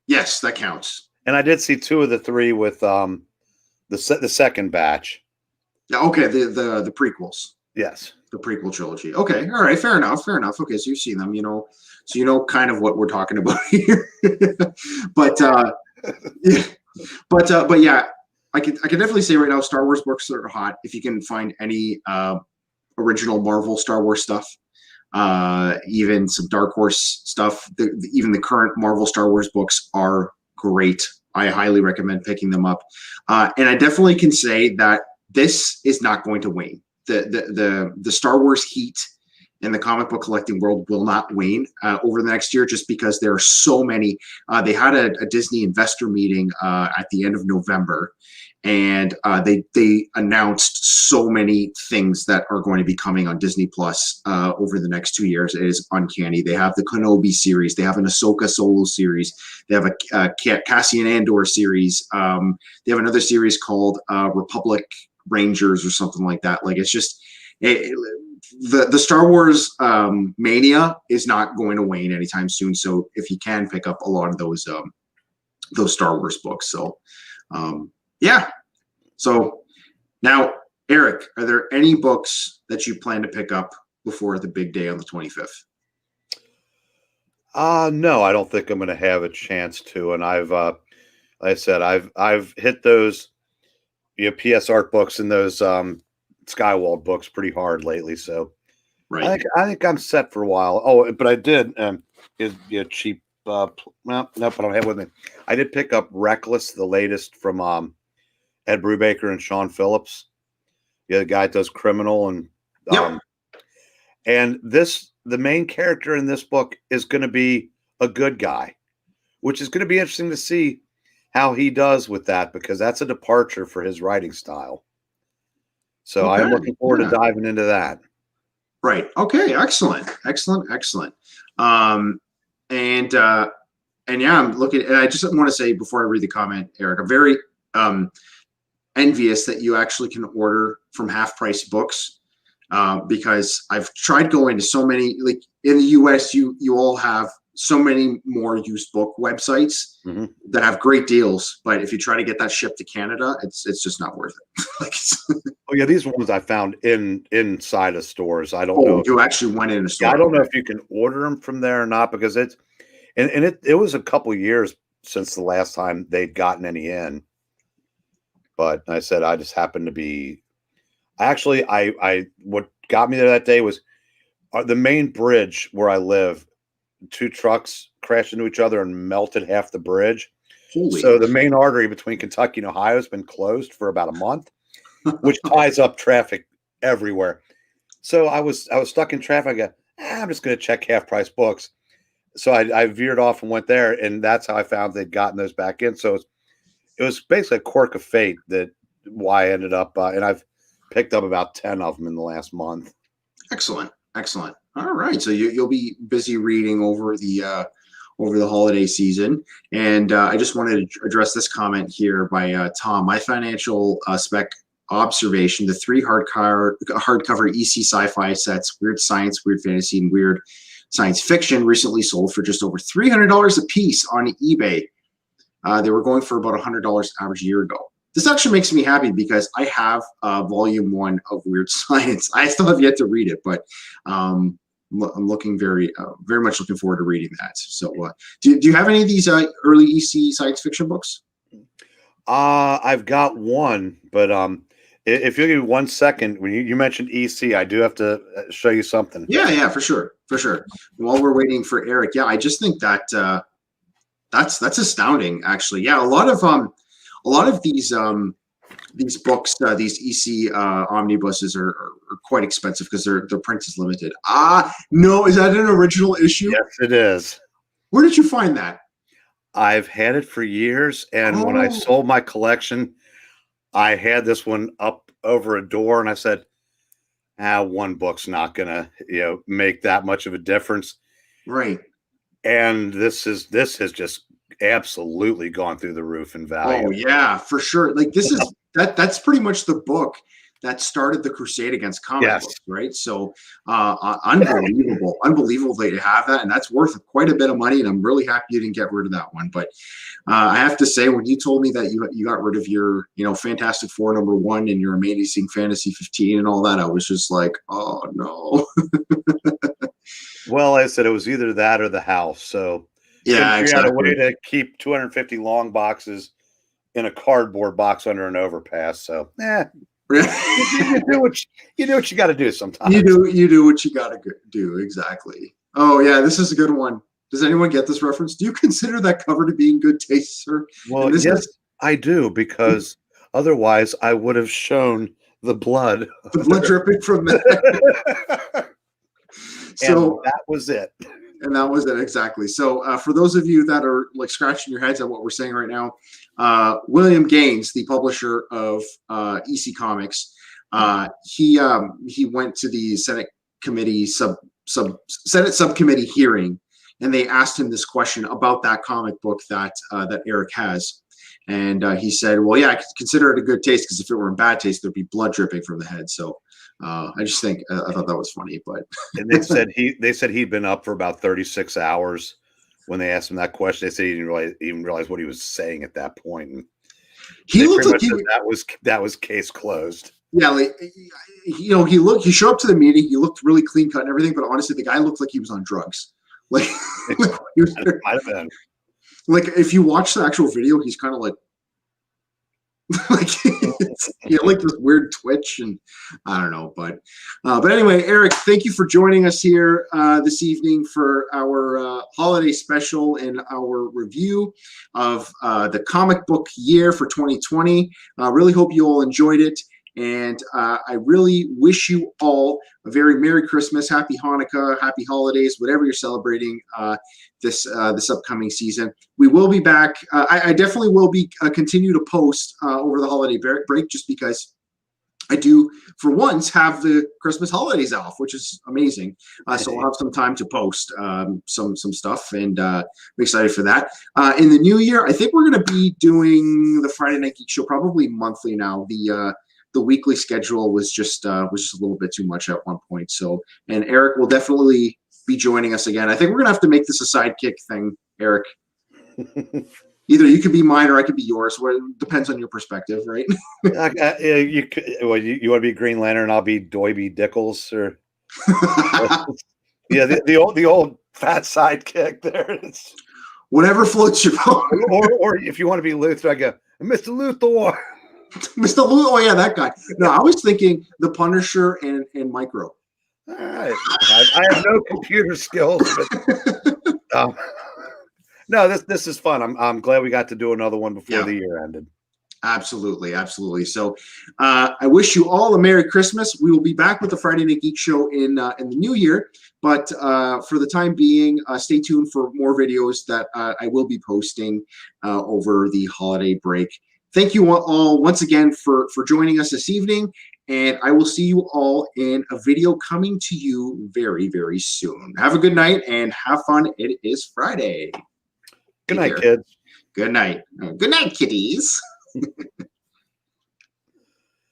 Yes, that counts. And I did see 2 of the 3 with the second batch. Yeah. Okay. The prequels. Yes. The prequel trilogy. Okay. All right. Fair enough. Okay. So you've seen them, so you know kind of what we're talking about here. But yeah. But yeah, I can definitely say right now, Star Wars books are hot. If you can find any original Marvel Star Wars stuff, even some Dark Horse stuff, even the current Marvel Star Wars books are great. I highly recommend picking them up. And I definitely can say that this is not going to wane. The Star Wars heat in the comic book collecting world will not wane over the next year, just because there are so many. They had a Disney investor meeting at the end of November, and they announced so many things that are going to be coming on Disney Plus over the next 2 years. It is uncanny. They have the Kenobi series. They have an Ahsoka Solo series. They have a Cassian Andor series. They have another series called Republic Rangers or something like that. Like, it's just, the Star Wars mania is not going to wane anytime soon. So if you can pick up a lot of those Star Wars books, so yeah. So now, Eric, are there any books that you plan to pick up before the big day on the 25th? No, I don't think I'm going to have a chance to. And I've, like I said, I've hit those, PS Art books and those Skywalker books pretty hard lately. So Right. I think I'm set for a while. Oh, but I did cheap. Well, nope, I don't have it with me. I did pick up Reckless, the latest from Ed Brubaker and Sean Phillips. Yeah, the guy that does Criminal and Yep. And the main character in this book is going to be a good guy, which is going to be interesting to see how he does with that, because that's a departure for his writing style. So Okay. I'm looking forward to diving into that. Right. Okay. Excellent. And yeah, I'm looking, and I just want to say before I read the comment, Eric, I'm very envious that you actually can order from Half Price Books, because I've tried going to so many, like in the US, you all have so many more used book websites that have great deals, but if you try to get that shipped to Canada, it's just not worth it. Oh yeah, these ones I found inside of stores. I don't know. You actually went in a store. I don't know if you can order them from there or not, because it was a couple years since the last time they'd gotten any in. But I said I just happened to be. Actually, I what got me there that day was the main bridge where I live. 2 trucks crashed into each other and melted half the bridge. So the main artery between Kentucky and Ohio has been closed for about a month, which ties up traffic everywhere. So I was stuck in traffic. I go, I'm just going to check Half Price Books. So I veered off and went there, and that's how I found they'd gotten those back in. So it was basically a quirk of fate that why I ended up, and I've picked up about 10 of them in the last month. Excellent. All right, so you'll be busy reading over the holiday season, and I just wanted to address this comment here by Tom. My financial spec observation: the 3 hardcover EC sci-fi sets, Weird Science, Weird Fantasy, and Weird Science Fiction, recently sold for just over $300 a piece on eBay. They were going for about $100 average a year ago. This actually makes me happy because I have volume 1 of Weird Science. I still have yet to read it, but I'm looking very much looking forward to reading that. So do you have any of these early EC science fiction books? I've got one, but if you'll give me 1 second, when you mentioned EC, I do have to show you something. Yeah, for sure. While we're waiting for Eric, yeah, I just think that that's astounding, actually. Yeah, a lot of these books, these EC omnibuses are quite expensive because their print is limited. No, is that an original issue? Yes, it is. Where did you find that? I've had it for years, and when I sold my collection, I had this one up over a door, and I said, one book's not gonna make that much of a difference. Right. And this has just absolutely gone through the roof in value. Oh yeah, for sure. Like this is that's pretty much the book that started the crusade against comic books, right? So unbelievable that you have that, and that's worth quite a bit of money, and I'm really happy you didn't get rid of that one. But I have to say, when you told me that you got rid of your Fantastic Four #1 and your Amazing Fantasy 15 and all that, I was just like, oh no. Well, I said it was either that or the house. So yeah, exactly. Had a way to keep 250 long boxes in a cardboard box under an overpass. So you do what you got to do sometimes. You do what you got to do. Exactly. Oh yeah, this is a good one. Does anyone get this reference? Do you consider that cover to be in good taste, sir? Well, yes, I do, because otherwise I would have shown the blood. The blood dripping from that. So that was it. And that was it, exactly. So for those of you that are like scratching your heads at what we're saying right now, William Gaines, the publisher of EC Comics, he went to the Senate committee Senate subcommittee hearing, and they asked him this question about that comic book that Eric has, and he said, "Well, yeah, I could consider it a good taste, because if it were in bad taste, there'd be blood dripping from the head." So I just think I thought that was funny, but and they said he'd been up for about 36 hours. When they asked him that question, they said he didn't even realize what he was saying at that point. And he looked like that was case closed. Yeah, like he showed up to the meeting. He looked really clean cut and everything, but honestly, the guy looked like he was on drugs. Like, he was, might have been. Like if you watch the actual video, he's kind of like like this weird twitch, and I don't know, but anyway, Eric, thank you for joining us here this evening for our holiday special and our review of the comic book year for 2020. Really hope you all enjoyed it, and I really wish you all a very Merry Christmas, Happy Hanukkah, Happy Holidays, whatever you're celebrating this upcoming season. We will be back. I definitely will be continue to post over the holiday break, just because I do, for once, have the Christmas holidays off, which is amazing. So I'll have some time to post some stuff, and I'm excited for that. In the new year, I think we're going to be doing the Friday Night Geek Show probably monthly now. The weekly schedule was just a little bit too much at one point. So, and Eric will definitely be joining us again. I think we're gonna have to make this a sidekick thing, Eric. Either you could be mine or I could be yours. Well, it depends on your perspective, right? You want to be Green Lantern? I'll be Doiby Dickles, or yeah, the old fat sidekick there. Whatever floats your boat. or if you want to be Luthor, I go, Mr. Luthor. Mr. Lou, oh yeah, that guy. No, I was thinking the Punisher and Micro. All right, I have no computer skills, but no, this is fun. I'm glad we got to do another one before the year ended. Absolutely. So I wish you all a Merry Christmas. We will be back with the Friday Night Geek Show in the new year, but for the time being, stay tuned for more videos that I will be posting over the holiday break. Thank you all once again for joining us this evening, and I will see you all in a video coming to you very, very soon. Have a good night and have fun. It is Friday. Good night, kids. Good night. Good night, kiddies.